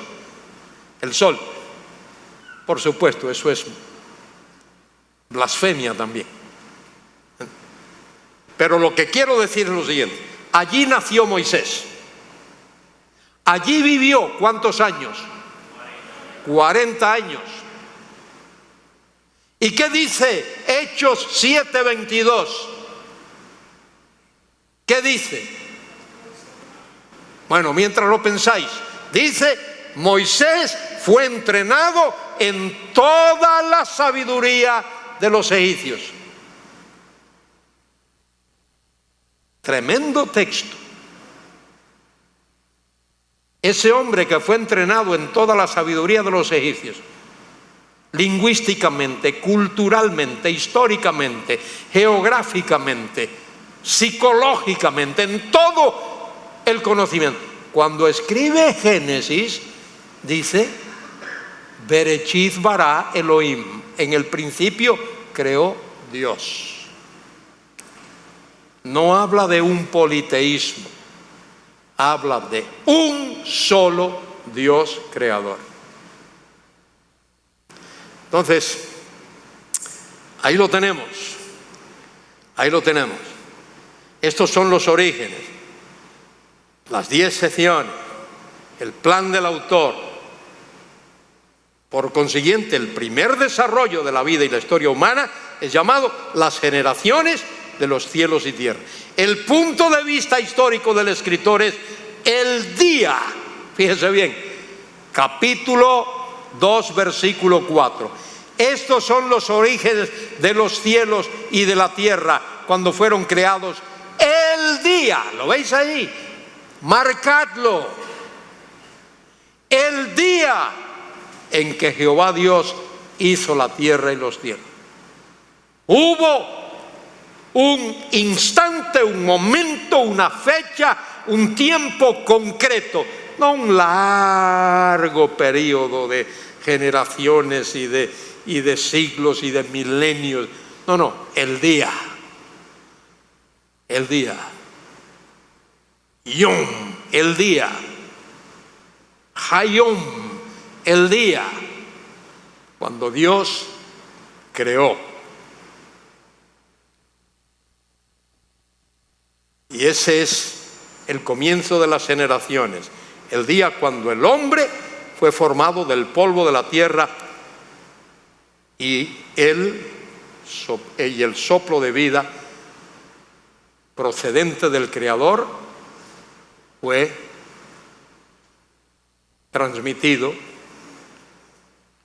el sol. Por supuesto, eso es blasfemia también. Pero lo que quiero decir es lo siguiente: allí nació Moisés. Allí vivió, ¿cuántos años? 40 años. ¿Y qué dice Hechos 7:22? ¿Qué dice? Bueno, mientras lo pensáis, dice: Moisés fue entrenado en toda la sabiduría de los egipcios. Tremendo texto. Ese hombre que fue entrenado en toda la sabiduría de los egipcios, lingüísticamente, culturalmente, históricamente, geográficamente, psicológicamente, en todo el conocimiento. Cuando escribe Génesis, dice: Bereshit bara Elohim, en el principio creó Dios. No habla de un politeísmo, habla de un solo Dios creador. Entonces, ahí lo tenemos, ahí lo tenemos. Estos son los orígenes, las 10 secciones, el plan del autor. Por consiguiente, el primer desarrollo de la vida y la historia humana es llamado las generaciones de los cielos y tierra. El punto de vista histórico del escritor es el día. Fíjese bien, capítulo 2, versículo 4. Estos son los orígenes de los cielos y de la tierra cuando fueron creados. El día, ¿lo veis ahí? Marcadlo. El día en que Jehová Dios hizo la tierra y los cielos. Hubo un instante, un momento, una fecha, un tiempo concreto, no un largo periodo de generaciones y de siglos y de milenios. No, el día. El día. Yom, el día. Hayom, el día. Cuando Dios creó. Y ese es el comienzo de las generaciones, el día cuando el hombre fue formado del polvo de la tierra y el soplo de vida procedente del Creador fue transmitido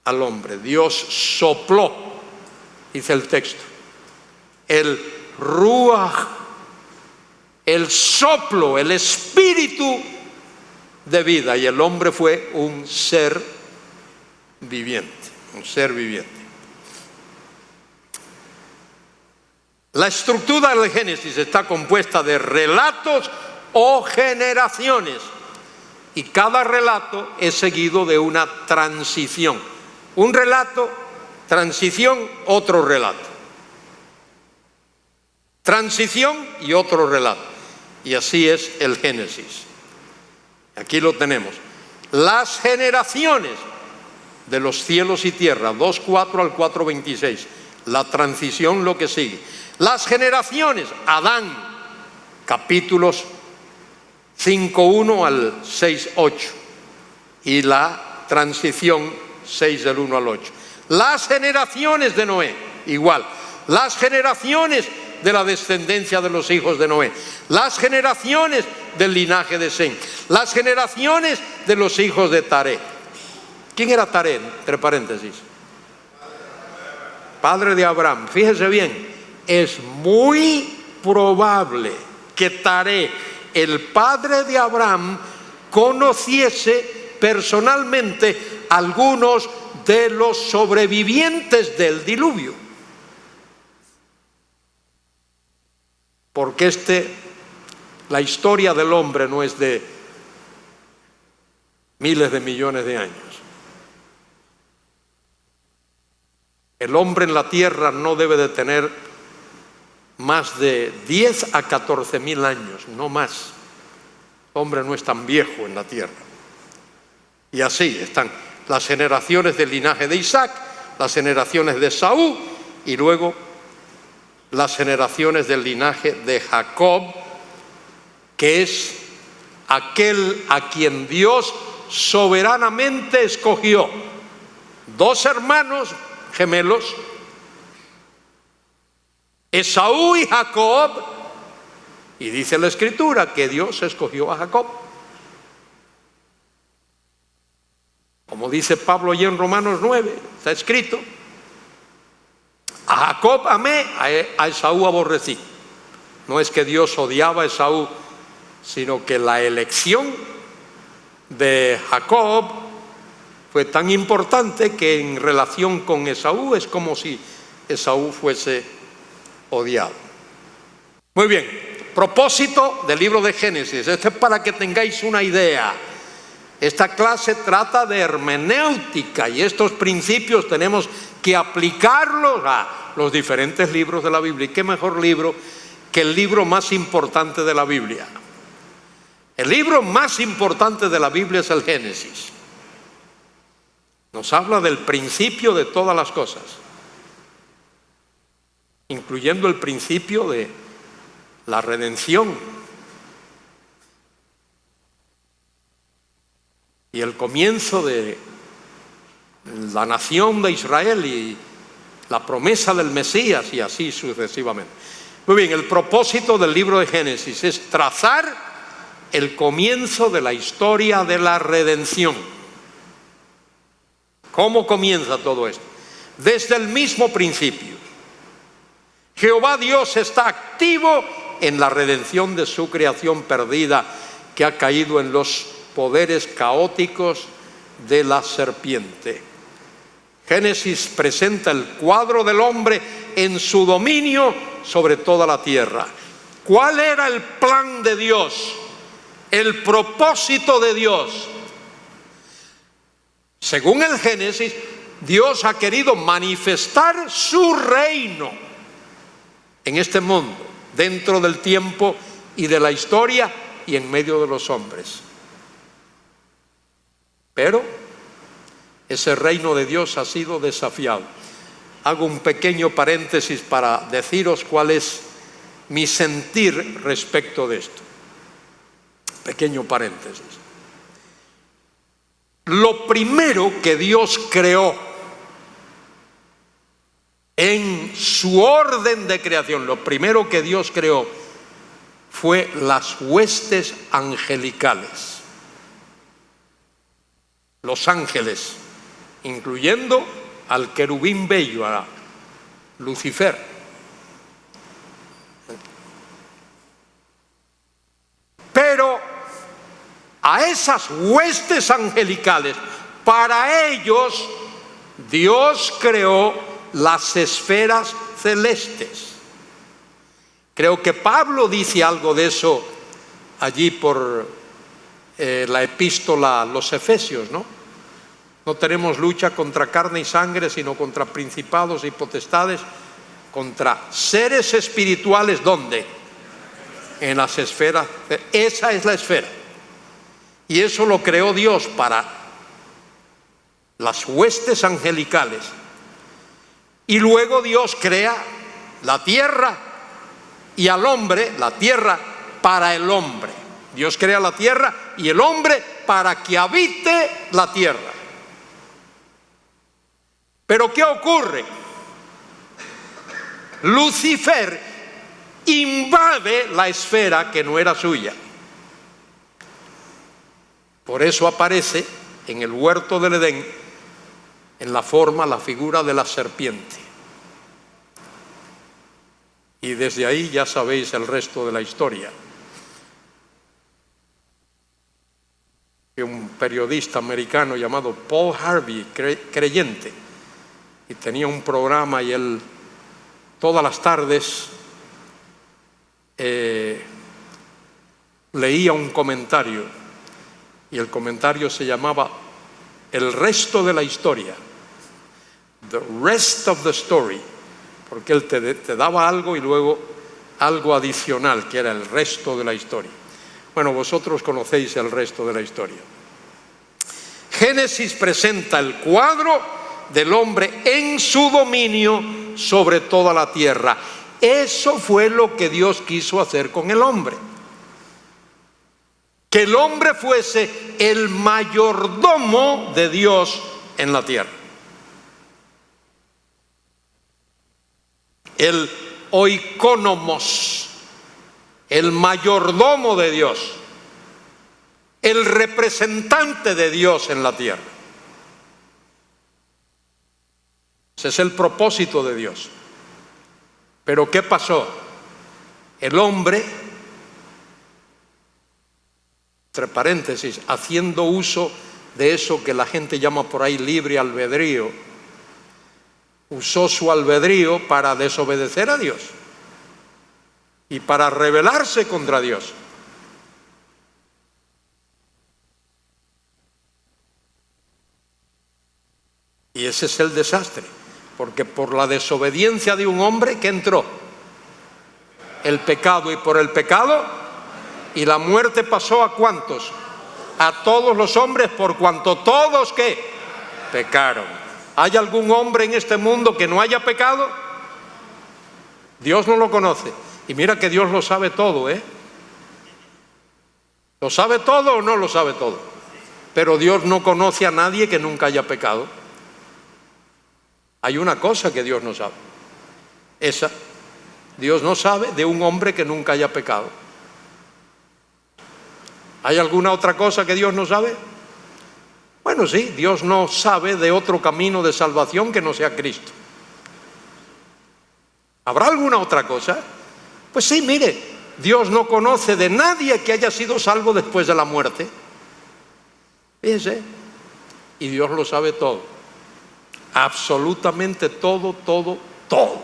al hombre. Dios sopló, dice el texto, el ruaj, el soplo, el espíritu de vida, y el hombre fue un ser viviente, un ser viviente. La estructura del Génesis está compuesta de relatos o generaciones, y cada relato es seguido de una transición. Un relato, transición, otro relato. Transición y otro relato. Y así es el Génesis. Aquí lo tenemos. Las generaciones de los cielos y tierra, 2:4 al 4:26. La transición, lo que sigue. Las generaciones, Adán, capítulos 5:1 al 6:8. Y la transición 6 del 1 al 8. Las generaciones de Noé, igual. Las generaciones de la descendencia de los hijos de Noé. Las generaciones del linaje de Sem. Las generaciones de los hijos de Taré. ¿Quién era Taré? Entre paréntesis. Padre de Abraham. Fíjese bien, es muy probable que Taré, el padre de Abraham, conociese personalmente algunos de los sobrevivientes del diluvio. Porque la historia del hombre no es de miles de millones de años. El hombre en la tierra no debe de tener más de 10 a 14 mil años, no más. El hombre no es tan viejo en la tierra. Y así están las generaciones del linaje de Isaac, las generaciones de Esaú y luego las generaciones del linaje de Jacob, que es aquel a quien Dios soberanamente escogió. 2 hermanos gemelos, Esaú y Jacob, y dice la Escritura que Dios escogió a Jacob. Como dice Pablo allí en Romanos 9, está escrito: a Jacob amé, a Esaú aborrecí. No es que Dios odiaba a Esaú, sino que la elección de Jacob fue tan importante que en relación con Esaú es como si Esaú fuese odiado. Muy bien, propósito del libro de Génesis. Esto es para que tengáis una idea. Esta clase trata de hermenéutica y estos principios tenemos que aplicarlos a los diferentes libros de la Biblia. ¿Y qué mejor libro que el libro más importante de la Biblia? El libro más importante de la Biblia es el Génesis. Nos habla del principio de todas las cosas, incluyendo el principio de la redención y el comienzo de la nación de Israel y la promesa del Mesías y así sucesivamente. Muy bien, el propósito del libro de Génesis es trazar el comienzo de la historia de la redención. ¿Cómo comienza todo esto? Desde el mismo principio. Jehová Dios está activo en la redención de su creación perdida que ha caído en los poderes caóticos de la serpiente. Génesis presenta el cuadro del hombre en su dominio sobre toda la tierra. ¿Cuál era el plan de Dios? El propósito de Dios. Según el Génesis, Dios ha querido manifestar su reino en este mundo, dentro del tiempo y de la historia y en medio de los hombres. Pero ese reino de Dios ha sido desafiado. Hago un pequeño paréntesis para deciros cuál es mi sentir respecto de esto. Pequeño paréntesis. Lo primero que Dios creó en su orden de creación, lo primero que Dios creó fue las huestes angelicales. Los ángeles, incluyendo al querubín bello, a Lucifer. Pero a esas huestes angelicales, para ellos Dios creó las esferas celestes. Creo que Pablo dice algo de eso allí por la epístola a los Efesios, ¿no? No tenemos lucha contra carne y sangre, sino contra principados y potestades, contra seres espirituales, ¿dónde? en las esferas. Esa es la esfera. Y eso lo creó Dios para las huestes angelicales. Y luego Dios crea la tierra y al hombre, la tierra para el hombre. Dios crea la tierra y el hombre para que habite la tierra. Pero ¿qué ocurre? Lucifer invade la esfera que no era suya. Por eso aparece en el huerto del Edén en la forma, la figura de la serpiente. Y desde ahí ya sabéis el resto de la historia. Un periodista americano llamado Paul Harvey, creyente, y tenía un programa y él todas las tardes leía un comentario y el comentario se llamaba El resto de la historia, The Rest of the Story, porque él te daba algo y luego algo adicional que era el resto de la historia. Bueno, vosotros conocéis el resto de la historia. Génesis presenta el cuadro del hombre en su dominio sobre toda la tierra. Eso fue lo que Dios quiso hacer con el hombre. Que el hombre fuese el mayordomo de Dios en la tierra. El oikonomos, el mayordomo de Dios, el representante de Dios en la tierra. Ese es el propósito de Dios. Pero ¿qué pasó? El hombre, entre paréntesis, haciendo uso de eso que la gente llama por ahí libre albedrío, usó su albedrío para desobedecer a Dios y para rebelarse contra Dios. Y ese es el desastre, porque por la desobediencia de un hombre, ¿qué entró? El pecado, y por el pecado, y la muerte pasó ¿a cuántos? A todos los hombres, por cuanto todos, ¿qué? Pecaron. ¿Hay algún hombre en este mundo que no haya pecado? Dios no lo conoce. Y mira que Dios lo sabe todo, ¿eh? ¿Lo sabe todo o no lo sabe todo? Pero Dios no conoce a nadie que nunca haya pecado. Hay una cosa que Dios no sabe. Esa, Dios no sabe de un hombre que nunca haya pecado. ¿Hay alguna otra cosa que Dios no sabe? Bueno, sí, Dios no sabe de otro camino de salvación que no sea Cristo. ¿Habrá alguna otra cosa? Pues sí, mire, Dios no conoce de nadie que haya sido salvo después de la muerte. Fíjese, y Dios lo sabe todo. Absolutamente todo, todo, todo.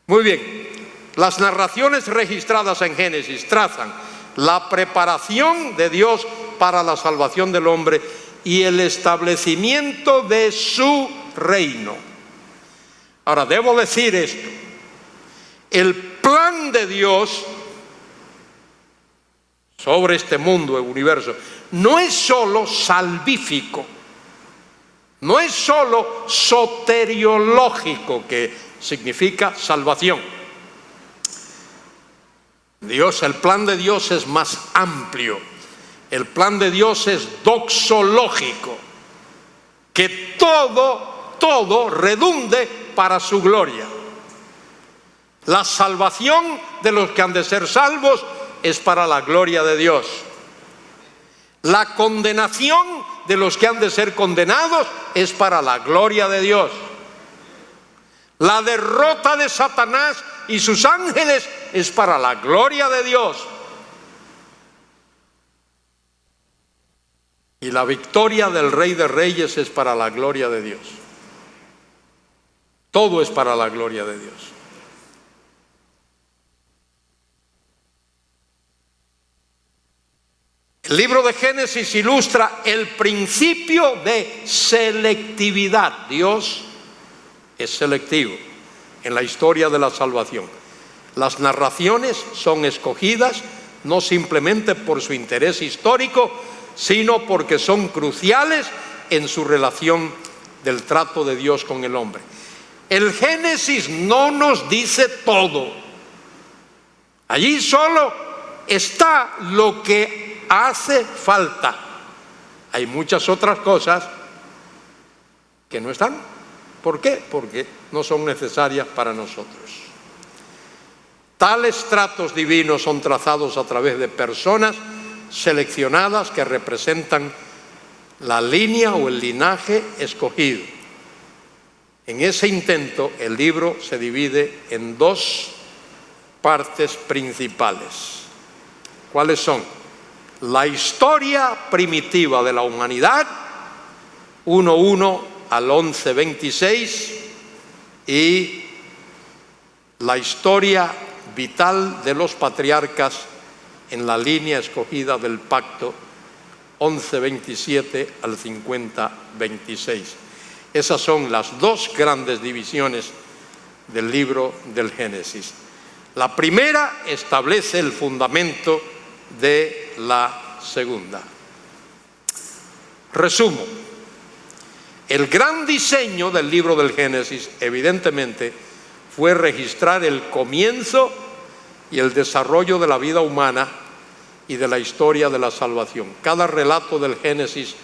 Muy bien, las narraciones registradas en Génesis trazan la preparación de Dios para la salvación del hombre y el establecimiento de su reino. Ahora, debo decir esto: el plan de Dios sobre este mundo, el universo, no es solo salvífico, no es solo soteriológico, que significa salvación. El plan de Dios es más amplio. El plan de Dios es doxológico, que todo redunde para su gloria. La salvación de los que han de ser salvos es para la gloria de Dios. La condenación de los que han de ser condenados es para la gloria de Dios. La derrota de Satanás y sus ángeles es para la gloria de Dios. Y la victoria del Rey de Reyes es para la gloria de Dios. Todo es para la gloria de Dios. El libro de Génesis ilustra el principio de selectividad. Dios es selectivo en la historia de la salvación. Las narraciones son escogidas no simplemente por su interés histórico, sino porque son cruciales en su relación del trato de Dios con el hombre. El Génesis no nos dice todo. Allí solo está lo que hace falta. Hay muchas otras cosas que no están. ¿Por qué? Porque no son necesarias para nosotros. Tales tratos divinos son trazados a través de personas seleccionadas que representan la línea o el linaje escogido. En ese intento, el libro se divide en dos partes principales. ¿Cuáles son? La historia primitiva de la humanidad, 1:1 al 11:26, y la historia vital de los patriarcas en la línea escogida del pacto, 11:27 al 50:26. Esas son las dos grandes divisiones del libro del Génesis. La primera establece el fundamento de la segunda. Resumo. El gran diseño del libro del Génesis, evidentemente, fue registrar el comienzo y el desarrollo de la vida humana y de la historia de la salvación. Cada relato del Génesis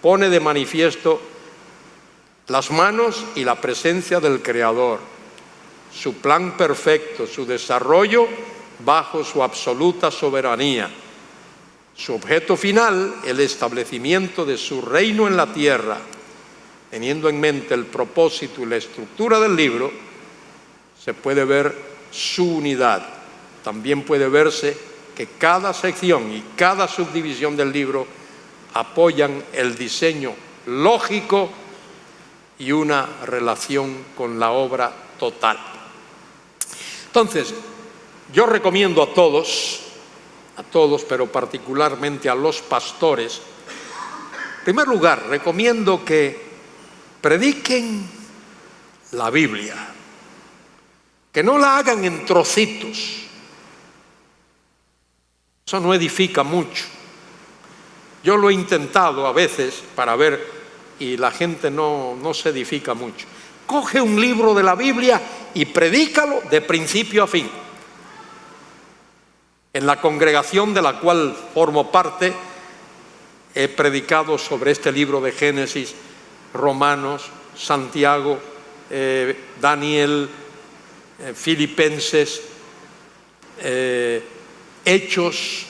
pone de manifiesto las manos y la presencia del Creador, su plan perfecto, su desarrollo bajo su absoluta soberanía, su objeto final, el establecimiento de su reino en la tierra. Teniendo en mente el propósito y la estructura del libro, se puede ver su unidad. También puede verse que cada sección y cada subdivisión del libro apoyan el diseño lógico y una relación con la obra total. Entonces, yo recomiendo a todos, pero particularmente a los pastores, en primer lugar, recomiendo que prediquen la Biblia, que no la hagan en trocitos. Eso no edifica mucho. Yo lo he intentado a veces para ver y la gente no se edifica mucho. Coge un libro de la Biblia y predícalo de principio a fin. En la congregación de la cual formo parte, he predicado sobre este libro de Génesis, Romanos, Santiago, Daniel, Filipenses, Hechos.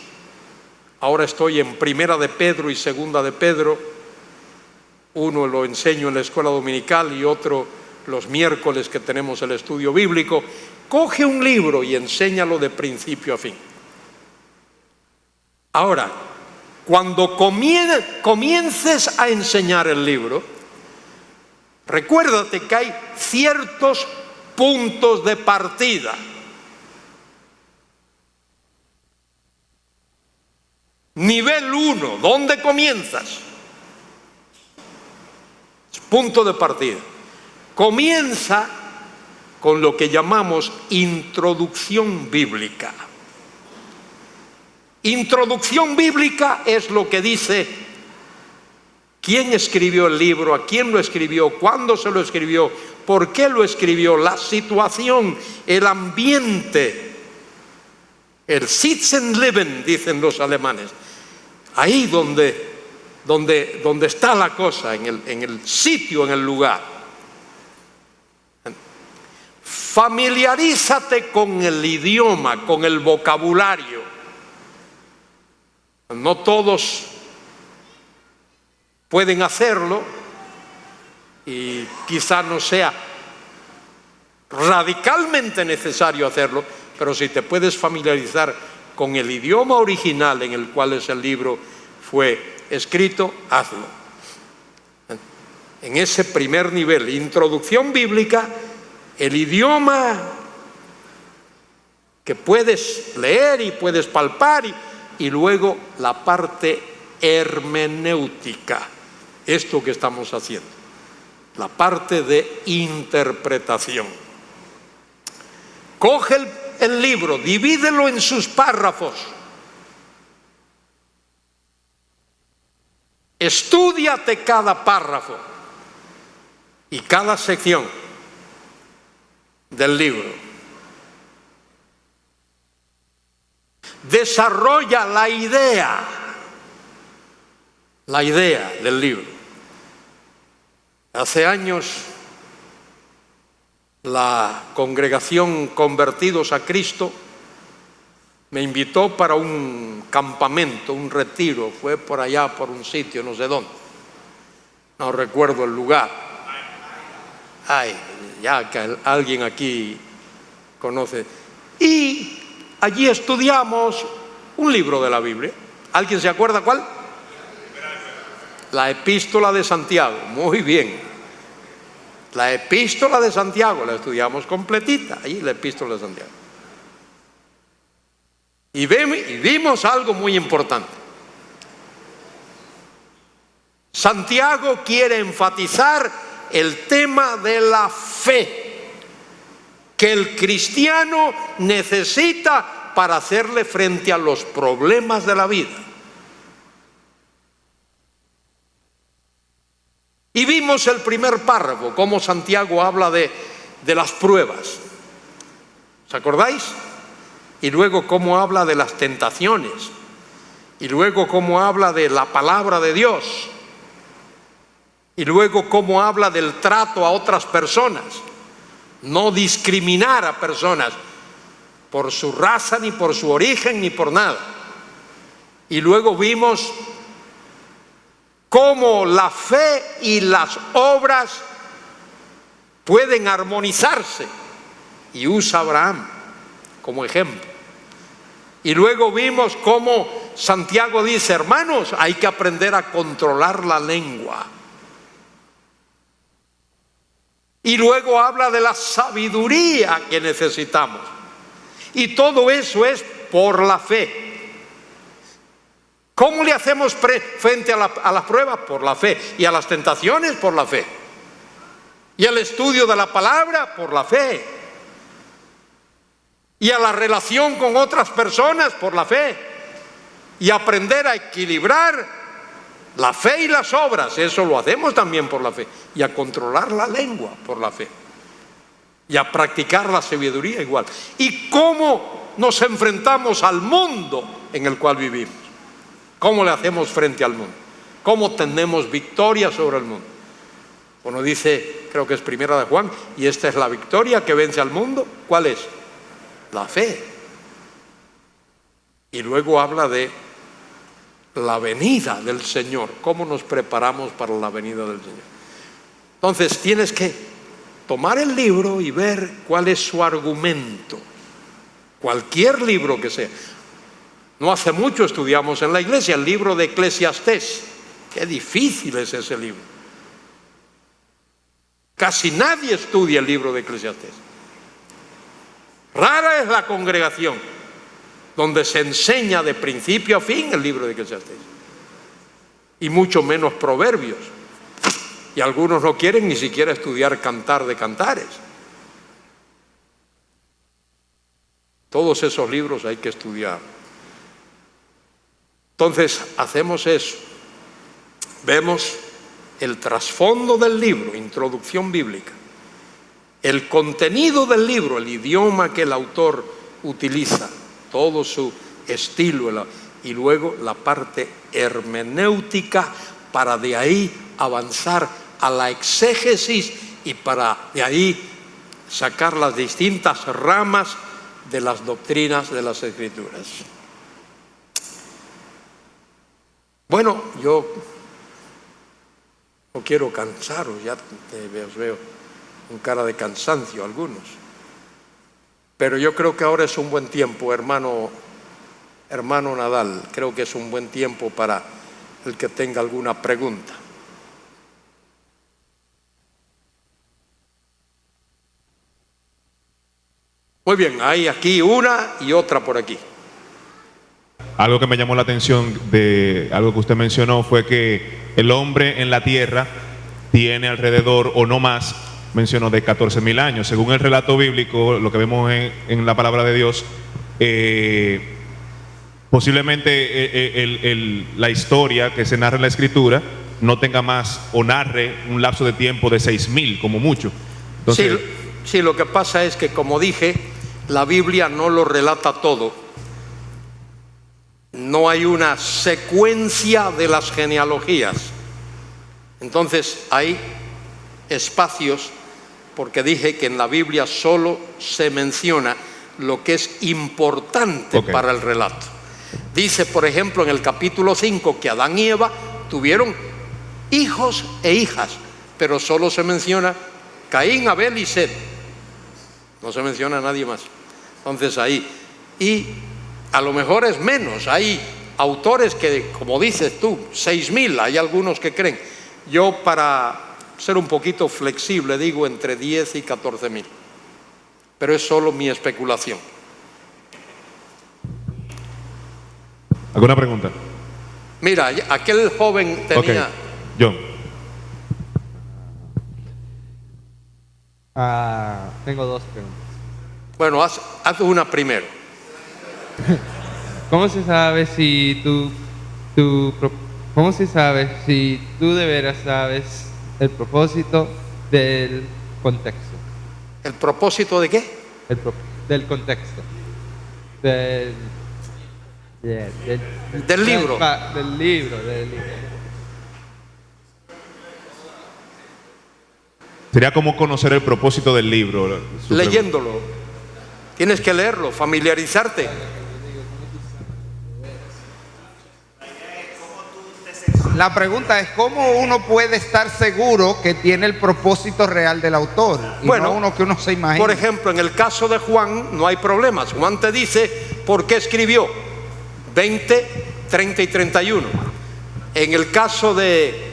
Ahora estoy en Primera de Pedro y Segunda de Pedro. Uno lo enseño en la escuela dominical y otro los miércoles que tenemos el estudio bíblico. Coge un libro y enséñalo de principio a fin. Ahora, cuando comiences a enseñar el libro, recuérdate que hay ciertos puntos de partida. Nivel 1, ¿dónde comienzas? Punto de partida. Comienza con lo que llamamos introducción bíblica. Introducción bíblica es lo que dice quién escribió el libro, a quién lo escribió, cuándo se lo escribió, por qué lo escribió, la situación, el ambiente, el Sitzenleben, dicen los alemanes. Ahí donde está la cosa, en el sitio, en el lugar. Familiarízate con el idioma, con el vocabulario. No todos pueden hacerlo y quizá no sea radicalmente necesario hacerlo, pero si te puedes familiarizar con el idioma original en el cual ese libro fue escrito, hazlo. En ese primer nivel, introducción bíblica, el idioma que puedes leer y puedes palpar y luego la parte hermenéutica, esto que estamos haciendo, la parte de interpretación. Coge el libro, divídelo en sus párrafos. Estúdiate cada párrafo y cada sección del libro. Desarrolla la idea del libro. Hace años la congregación Convertidos a Cristo me invitó para un campamento, un retiro. Fue por allá, por un sitio, no sé dónde. No recuerdo el lugar. Ay, ya que alguien aquí conoce. Y allí estudiamos un libro de la Biblia. ¿Alguien se acuerda cuál? La Epístola de Santiago. Muy bien. La Epístola de Santiago la estudiamos completita. Allí la Epístola de Santiago. Y vimos algo muy importante. Santiago quiere enfatizar el tema de la fe que el cristiano necesita para hacerle frente a los problemas de la vida. Y vimos el primer párrafo, cómo Santiago habla de las pruebas. ¿Os acordáis? Y luego cómo habla de las tentaciones. Y luego cómo habla de la palabra de Dios. Y luego cómo habla del trato a otras personas. No discriminar a personas por su raza, ni por su origen, ni por nada. Y luego vimos cómo la fe y las obras pueden armonizarse. Y usa Abraham como ejemplo. Y luego vimos cómo Santiago dice: hermanos, hay que aprender a controlar la lengua. Y luego habla de la sabiduría que necesitamos. Y todo eso es por la fe. ¿Cómo le hacemos frente a las pruebas? Por la fe. Y a las tentaciones, por la fe. Y al estudio de la palabra, por la fe. Y a la relación con otras personas, por la fe. Y aprender a equilibrar la fe y las obras, eso lo hacemos también por la fe. Y a controlar la lengua por la fe. Y a practicar la sabiduría igual. ¿Y cómo nos enfrentamos al mundo en el cual vivimos? ¿Cómo le hacemos frente al mundo? ¿Cómo tenemos victoria sobre el mundo? Bueno, dice, creo que es Primera de Juan, y esta es la victoria que vence al mundo. ¿Cuál es? La fe. Y luego habla de la venida del Señor. ¿Cómo nos preparamos para la venida del Señor? Entonces tienes que tomar el libro y ver cuál es su argumento. Cualquier libro que sea. No hace mucho estudiamos en la iglesia el libro de Eclesiastés. Qué difícil es ese libro. Casi nadie estudia el libro de Eclesiastés. Rara es la congregación donde se enseña de principio a fin el libro de Eclesiastés. Y mucho menos Proverbios. Y algunos no quieren ni siquiera estudiar Cantar de Cantares. Todos esos libros hay que estudiar. Entonces, hacemos eso. Vemos el trasfondo del libro, introducción bíblica. El contenido del libro, el idioma que el autor utiliza, todo su estilo, y luego la parte hermenéutica para de ahí avanzar a la exégesis y para de ahí sacar las distintas ramas de las doctrinas de las Escrituras. Bueno, yo no quiero cansaros, ya os veo con cara de cansancio algunos. Pero yo creo que ahora es un buen tiempo, hermano Nadal, creo que es un buen tiempo para el que tenga alguna pregunta. Muy bien, hay aquí una y otra por aquí. Algo que me llamó la atención de algo que usted mencionó fue que el hombre en la tierra tiene alrededor o no más mencionó de 14.000 años. Según el relato bíblico, lo que vemos en la palabra de Dios, posiblemente la historia que se narra en la Escritura no tenga más o narre un lapso de tiempo de 6.000 como mucho. Entonces, sí, lo que pasa es que, como dije, la Biblia no lo relata todo. No hay una secuencia de las genealogías. Entonces hay espacios, porque dije que en la Biblia solo se menciona lo que es importante para el relato. Dice, por ejemplo, en el capítulo 5 que Adán y Eva tuvieron hijos e hijas, pero solo se menciona Caín, Abel y Set. No se menciona a nadie más. Entonces ahí, y a lo mejor es menos, hay autores que, como dices tú, 6.000, hay algunos que creen. Yo, para ser un poquito flexible, digo entre 10 y 14.000, pero es solo mi especulación. ¿Alguna pregunta? Mira, aquel joven tenía... John. Tengo dos preguntas. Bueno, haz una primero. ¿Cómo se sabe si cómo se sabe si tú de veras sabes el propósito del contexto? ¿El propósito de qué? Del contexto. Del libro. Del libro. Sería como conocer el propósito del libro. Leyéndolo. Tienes que leerlo, familiarizarte. La pregunta es, ¿cómo uno puede estar seguro que tiene el propósito real del autor? Y bueno, no uno que uno se imagina. Por ejemplo, en el caso de Juan no hay problemas. Juan te dice por qué escribió 20, 30 y 31. En el caso de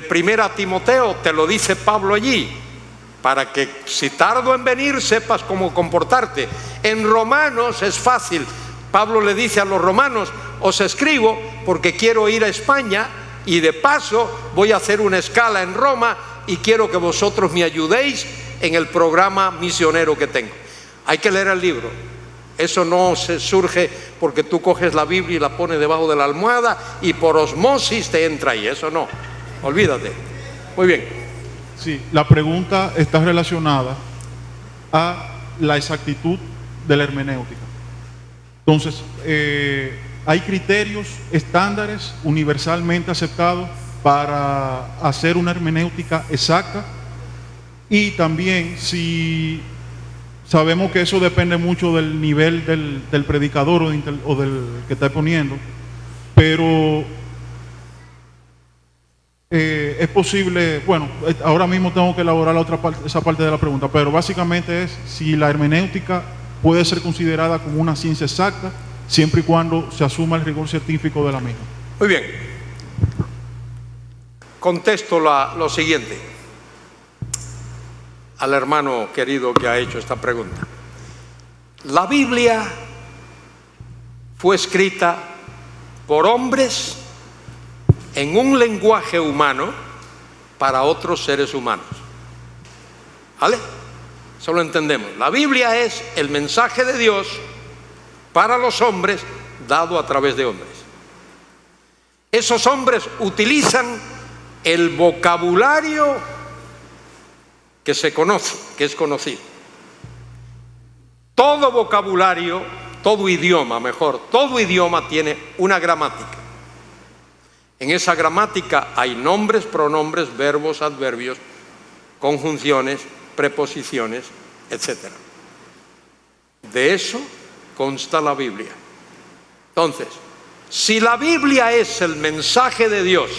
Primera Timoteo te lo dice Pablo allí, para que si tardo en venir sepas cómo comportarte. En Romanos es fácil. Pablo le dice a los romanos: os escribo porque quiero ir a España y de paso voy a hacer una escala en Roma y quiero que vosotros me ayudéis en el programa misionero que tengo. Hay que leer el libro. Eso no se surge porque tú coges la Biblia y la pones debajo de la almohada y por osmosis te entra ahí. Eso no, olvídate. Muy bien. Sí, la pregunta está relacionada a la exactitud de la hermenéutica. Entonces, hay criterios, estándares universalmente aceptados para hacer una hermenéutica exacta, y también si sabemos que eso depende mucho del nivel del predicador o del que está poniendo, pero es posible, bueno, ahora mismo tengo que elaborar la otra parte, esa parte de la pregunta, pero básicamente es si la hermenéutica puede ser considerada como una ciencia exacta, siempre y cuando se asuma el rigor científico de la misma. Muy bien. Contesto lo siguiente al hermano querido que ha hecho esta pregunta. La Biblia fue escrita por hombres en un lenguaje humano para otros seres humanos. ¿Vale? Eso lo entendemos. La Biblia es el mensaje de Dios para los hombres, dado a través de hombres. Esos hombres utilizan el vocabulario que se conoce, que es conocido. Todo vocabulario, todo idioma tiene una gramática. En esa gramática hay nombres, pronombres, verbos, adverbios, conjunciones, preposiciones, etc. De eso consta la Biblia. Entonces, si la Biblia es el mensaje de Dios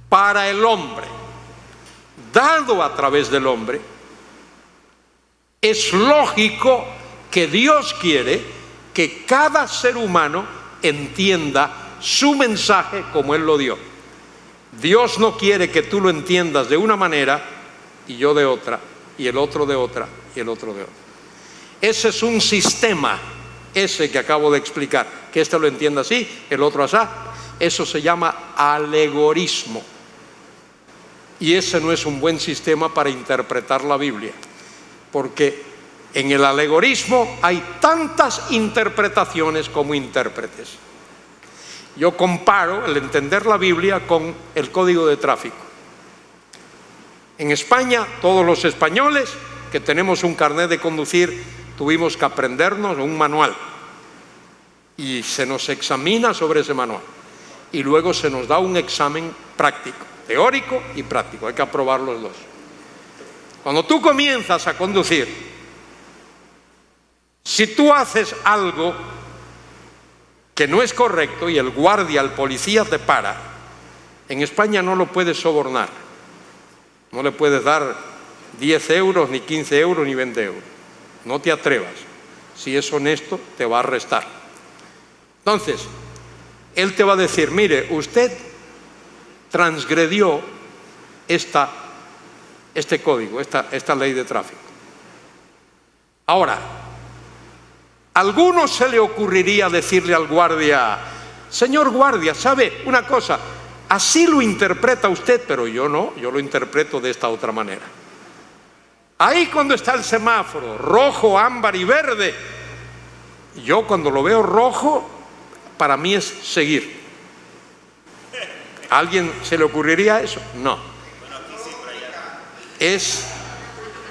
para el hombre, dado a través del hombre, es lógico que Dios quiere que cada ser humano entienda su mensaje como Él lo dio. Dios no quiere que tú lo entiendas de una manera y yo de otra, y el otro de otra, y el otro de otra. Ese es un sistema, ese que acabo de explicar, que este lo entienda así, el otro así. Eso se llama alegorismo. Y ese no es un buen sistema para interpretar la Biblia, porque en el alegorismo hay tantas interpretaciones como intérpretes. Yo comparo el entender la Biblia con el código de tráfico. En España, todos los españoles que tenemos un carnet de conducir tuvimos que aprendernos un manual y se nos examina sobre ese manual y luego se nos da un examen práctico, teórico y práctico, hay que aprobar los dos. Cuando tú comienzas a conducir, si tú haces algo que no es correcto y el guardia, el policía te para, en España no lo puedes sobornar, no le puedes dar 10 euros, ni 15 euros, ni 20 euros. No te atrevas. Si es honesto, te va a arrestar. Entonces, él te va a decir, mire, usted transgredió este código, esta ley de tráfico. Ahora, ¿a alguno se le ocurriría decirle al guardia, señor guardia, ¿sabe una cosa? Así lo interpreta usted, pero yo no, yo lo interpreto de esta otra manera. Ahí cuando está el semáforo, rojo, ámbar y verde, yo cuando lo veo rojo, para mí es seguir. ¿A alguien se le ocurriría eso? No.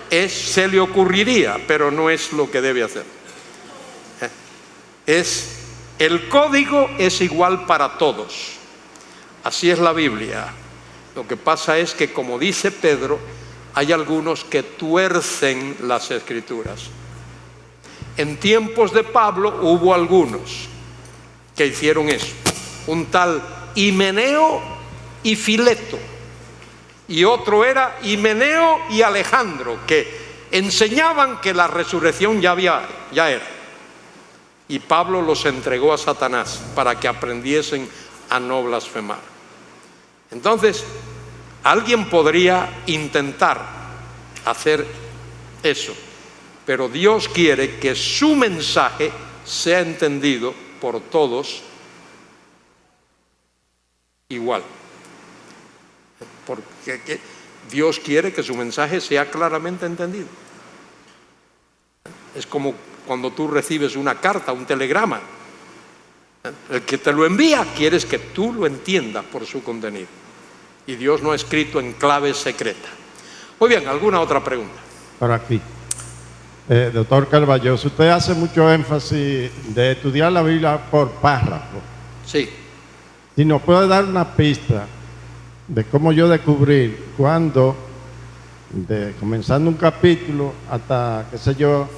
Se le ocurriría, pero no es lo que debe hacer. El código es igual para todos. Así es la Biblia. Lo que pasa es que, como dice Pedro, hay algunos que tuercen las Escrituras. En tiempos de Pablo hubo algunos que hicieron eso. Un tal Himeneo y Fileto. Y otro era Himeneo y Alejandro, que enseñaban que la resurrección ya era. Y Pablo los entregó a Satanás para que aprendiesen a no blasfemar. Entonces, alguien podría intentar hacer eso, pero Dios quiere que su mensaje sea entendido por todos igual. Porque Dios quiere que su mensaje sea claramente entendido. Es como cuando tú recibes una carta, un telegrama. El que te lo envía quieres que tú lo entiendas por su contenido. Y Dios no ha escrito en clave secreta. Muy bien, ¿alguna otra pregunta? Por aquí. Doctor Carballoso, usted hace mucho énfasis de estudiar la Biblia por párrafo. Sí. Si nos puede dar una pista de cómo yo descubrir cuándo, comenzando un capítulo hasta, qué sé yo,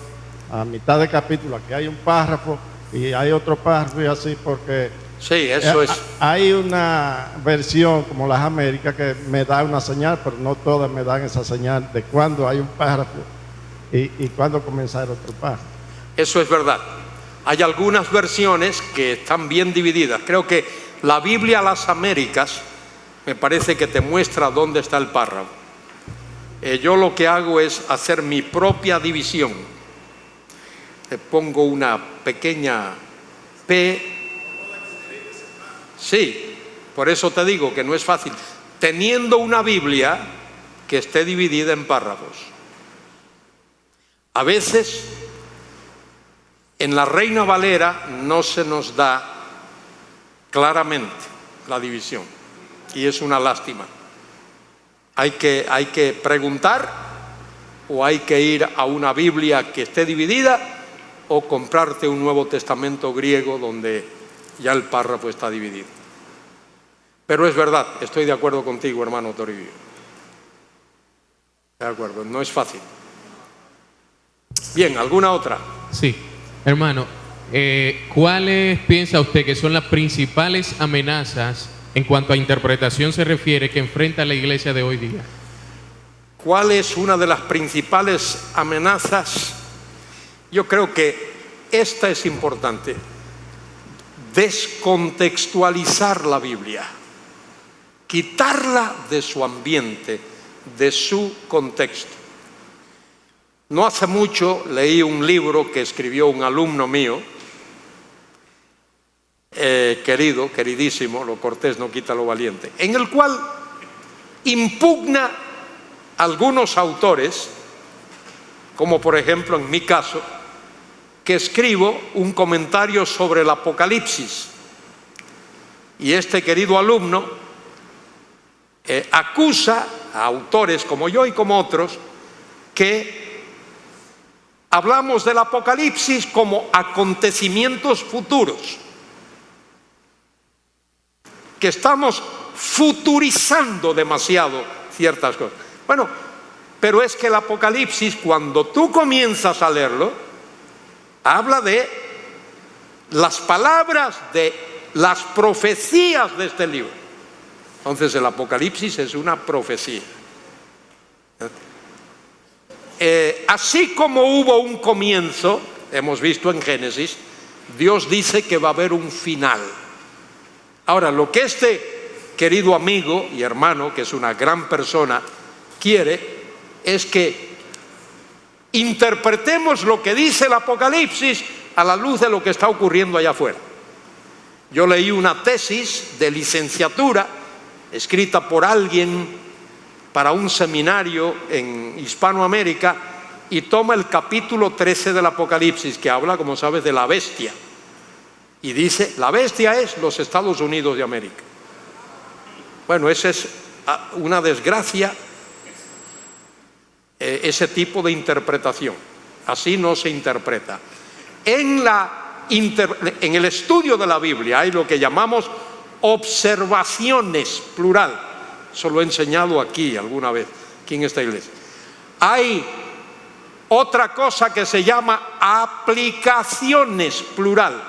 a mitad de capítulo, aquí hay un párrafo y hay otro párrafo y así, porque sí, eso es. Hay una versión como las Américas que me da una señal, pero no todas me dan esa señal de cuándo hay un párrafo y cuándo comenzar otro párrafo. Eso es verdad. Hay algunas versiones que están bien divididas. Creo que la Biblia a las Américas me parece que te muestra dónde está el párrafo. Yo lo que hago es hacer mi propia división. Le pongo una pequeña P. Sí, por eso te digo que no es fácil. Teniendo una Biblia que esté dividida en párrafos. A veces, en la Reina Valera no se nos da claramente la división. Y es una lástima. Hay que preguntar, o hay que ir a una Biblia que esté dividida, o comprarte un Nuevo Testamento griego donde ya el párrafo está dividido. Pero es verdad, estoy de acuerdo contigo, hermano Toribio. De acuerdo, no es fácil. Bien, ¿alguna otra? Sí, hermano, ¿cuáles piensa usted que son las principales amenazas en cuanto a interpretación se refiere que enfrenta la iglesia de hoy día? ¿Cuál es una de las principales amenazas? Yo creo que esta es importante. Descontextualizar la Biblia. Quitarla de su ambiente, de su contexto. No hace mucho leí un libro que escribió un alumno mío, queridísimo, lo cortés no quita lo valiente, en el cual impugna a algunos autores, como por ejemplo en mi caso, que escribo un comentario sobre el Apocalipsis. Y este querido alumno acusa a autores como yo y como otros que hablamos del Apocalipsis como acontecimientos futuros, que estamos futurizando demasiado ciertas cosas. Bueno, pero es que el Apocalipsis, cuando tú comienzas a leerlo, habla de las palabras, de las profecías de este libro. Entonces el Apocalipsis es una profecía. Así como hubo un comienzo, hemos visto en Génesis, Dios dice que va a haber un final. Ahora, lo que este querido amigo y hermano, que es una gran persona, quiere es que interpretemos lo que dice el Apocalipsis a la luz de lo que está ocurriendo allá afuera. Yo leí una tesis de licenciatura escrita por alguien para un seminario en Hispanoamérica y toma el capítulo 13 del Apocalipsis, que habla, como sabes, de la bestia. Y dice, la bestia es los Estados Unidos de América. Bueno, esa es una desgracia, ese tipo de interpretación. Así no se interpreta. En el estudio de la Biblia hay lo que llamamos observaciones, plural. Eso lo he enseñado aquí alguna vez, aquí en esta iglesia. Hay otra cosa que se llama aplicaciones, plural.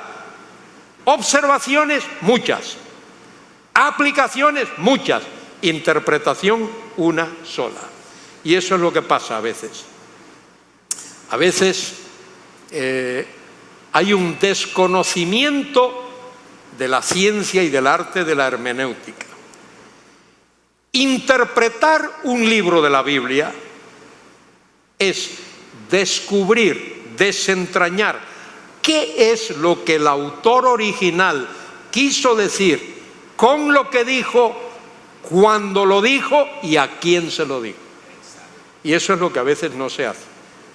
Observaciones, muchas. Aplicaciones, muchas. Interpretación, una sola. Y eso es lo que pasa a veces. A veces hay un desconocimiento de la ciencia y del arte de la hermenéutica. Interpretar un libro de la Biblia es descubrir, desentrañar qué es lo que el autor original quiso decir con lo que dijo, cuando lo dijo y a quién se lo dijo. Y eso es lo que a veces no se hace.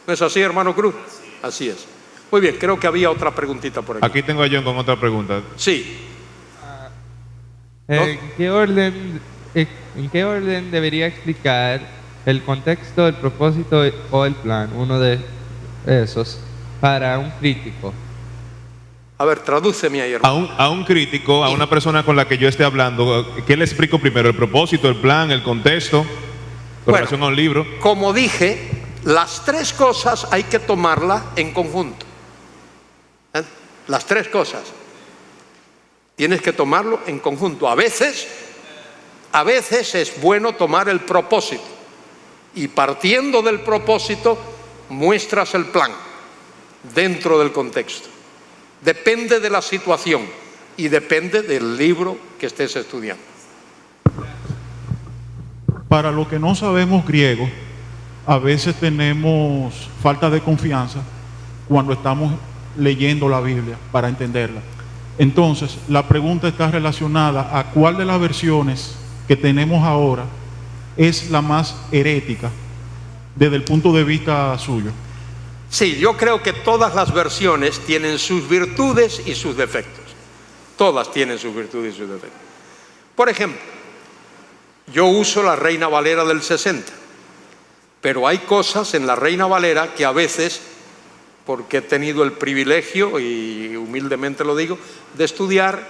¿No es así, hermano Cruz? Así es. Muy bien, creo que había otra preguntita por aquí. Aquí tengo a John con otra pregunta. Sí. ¿En qué orden debería explicar el contexto, el propósito o el plan, uno de esos, para un crítico? A ver, tradúceme ahí, hermano. A un crítico, a una persona con la que yo esté hablando, ¿qué le explico primero? ¿El propósito, el plan, el contexto, con relación a un libro? Como dije, las tres cosas hay que tomarlas en conjunto. Las tres cosas. Tienes que tomarlo en conjunto. A veces es bueno tomar el propósito y partiendo del propósito muestras el plan dentro del contexto. Depende de la situación y depende del libro que estés estudiando. Para los que no sabemos griego, a veces tenemos falta de confianza cuando estamos leyendo la Biblia para entenderla. Entonces, la pregunta está relacionada a cuál de las versiones que tenemos ahora es la más herética desde el punto de vista suyo. Sí, yo creo que todas las versiones tienen sus virtudes y sus defectos. Todas tienen sus virtudes y sus defectos. Por ejemplo, yo uso la Reina Valera del 60, pero hay cosas en la Reina Valera que a veces, porque he tenido el privilegio, y humildemente lo digo, de estudiar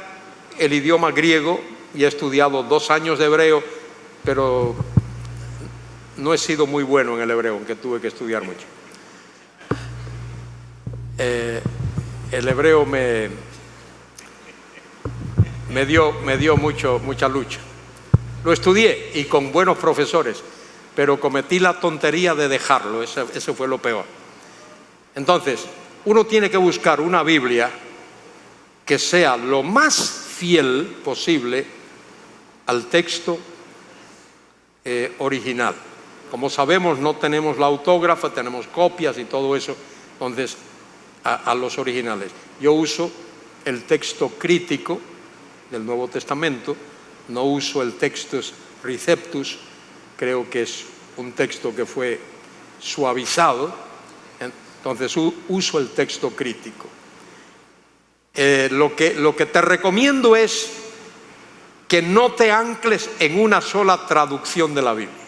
el idioma griego, y he estudiado 2 años de hebreo, pero no he sido muy bueno en el hebreo, aunque tuve que estudiar mucho. El hebreo me dio mucha lucha. Lo estudié y con buenos profesores, pero cometí la tontería de dejarlo, eso fue lo peor. Entonces, uno tiene que buscar una Biblia que sea lo más fiel posible al texto original. Como sabemos, no tenemos la autógrafa, tenemos copias y todo eso, entonces a los originales. Yo uso el texto crítico del Nuevo Testamento, no uso el Textus Receptus, creo que es un texto que fue suavizado, entonces uso el texto crítico. Lo que te recomiendo es que no te ancles en una sola traducción de la Biblia.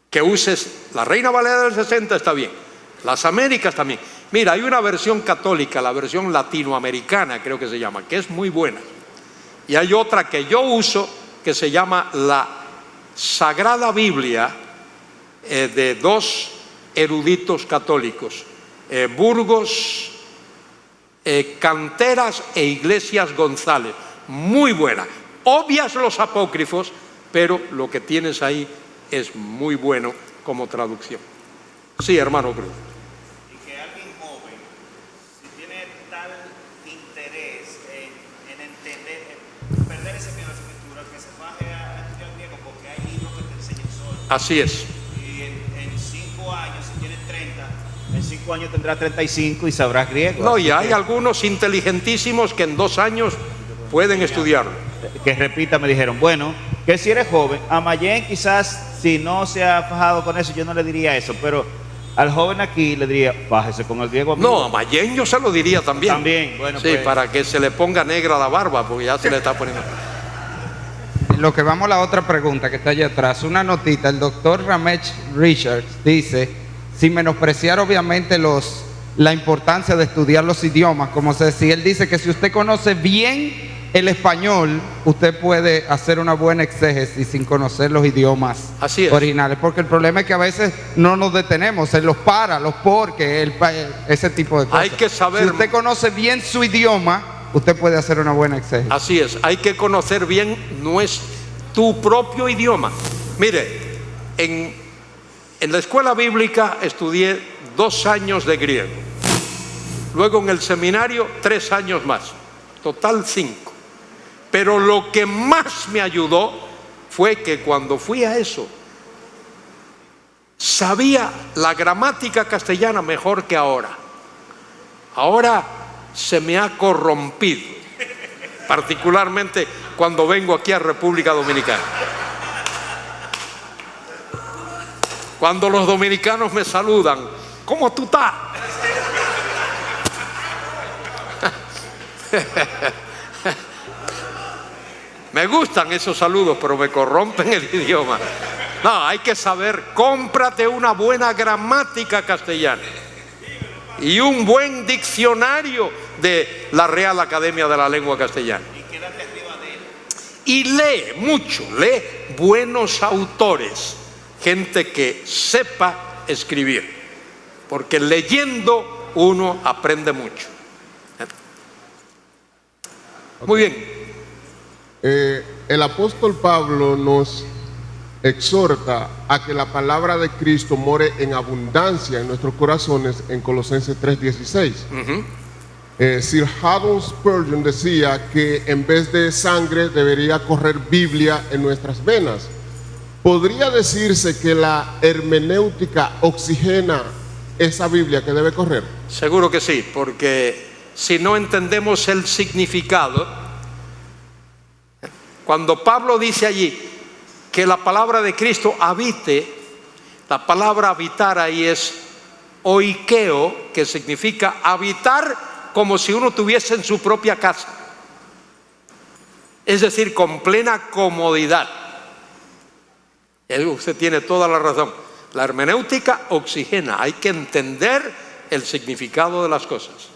Que uses la Reina Valera del 60 está bien, las Américas también. Mira, hay una versión católica, la versión latinoamericana creo que se llama, que es muy buena. Y hay otra que yo uso que se llama la Sagrada Biblia, de dos eruditos católicos, Burgos, Canteras e Iglesias González. Muy buena. Obvias los apócrifos, pero lo que tienes ahí es muy bueno como traducción. Sí, hermano Cruz. Y que alguien joven, si tiene tal interés en entender, en perder ese miedo a la escritura, que se baje a estudiar griego, porque hay libros que te enseñan solo. Así es. Y en 5 años, si tienes 30, en 5 años tendrás 35 y sabrás griego. No, y hay algunos inteligentísimos que en 2 años pueden estudiarlo. Que repita, me dijeron, bueno, que si eres joven, a Mayén quizás si no se ha fajado con eso, yo no le diría eso, pero al joven aquí le diría, bájese con el griego. Amigo. No, a Mayén yo se lo diría también. También, bueno, sí, pues. para que se le ponga negra la barba, porque ya se le está poniendo. Lo que vamos a la otra pregunta que está allá atrás, una notita, el doctor Ramesh Richards dice, sin menospreciar obviamente la importancia de estudiar los idiomas, como se decía, él dice que si usted conoce bien el español, usted puede hacer una buena exégesis sin conocer los idiomas originales, porque el problema es que a veces no nos detenemos en los para, los porque, ese tipo de cosas. Hay que saber. Si usted conoce bien su idioma, usted puede hacer una buena exégesis. Así es, hay que conocer bien tu propio idioma. Mire, en la escuela bíblica estudié 2 años de griego, luego en el seminario 3 años más, total 5. Pero lo que más me ayudó fue que cuando fui a eso, sabía la gramática castellana mejor que ahora. Ahora se me ha corrompido, particularmente cuando vengo aquí a República Dominicana. Cuando los dominicanos me saludan, ¿cómo tú estás? Me gustan esos saludos, pero me corrompen el idioma. No, hay que saber, cómprate una buena gramática castellana y un buen diccionario de la Real Academia de la Lengua Castellana. Y lee mucho, lee buenos autores, gente que sepa escribir, porque leyendo uno aprende mucho. Muy bien. El apóstol Pablo nos exhorta a que la palabra de Cristo more en abundancia en nuestros corazones en Colosenses 3:16. Sir Haddon Spurgeon decía que en vez de sangre debería correr Biblia en nuestras venas. ¿Podría decirse que la hermenéutica oxigena esa Biblia que debe correr? Seguro que sí, porque si no entendemos el significado. Cuando Pablo dice allí que la palabra de Cristo habite, la palabra habitar ahí es oikeo, que significa habitar como si uno estuviese en su propia casa. Es decir, con plena comodidad. Usted tiene toda la razón. La hermenéutica oxigena, hay que entender el significado de las cosas.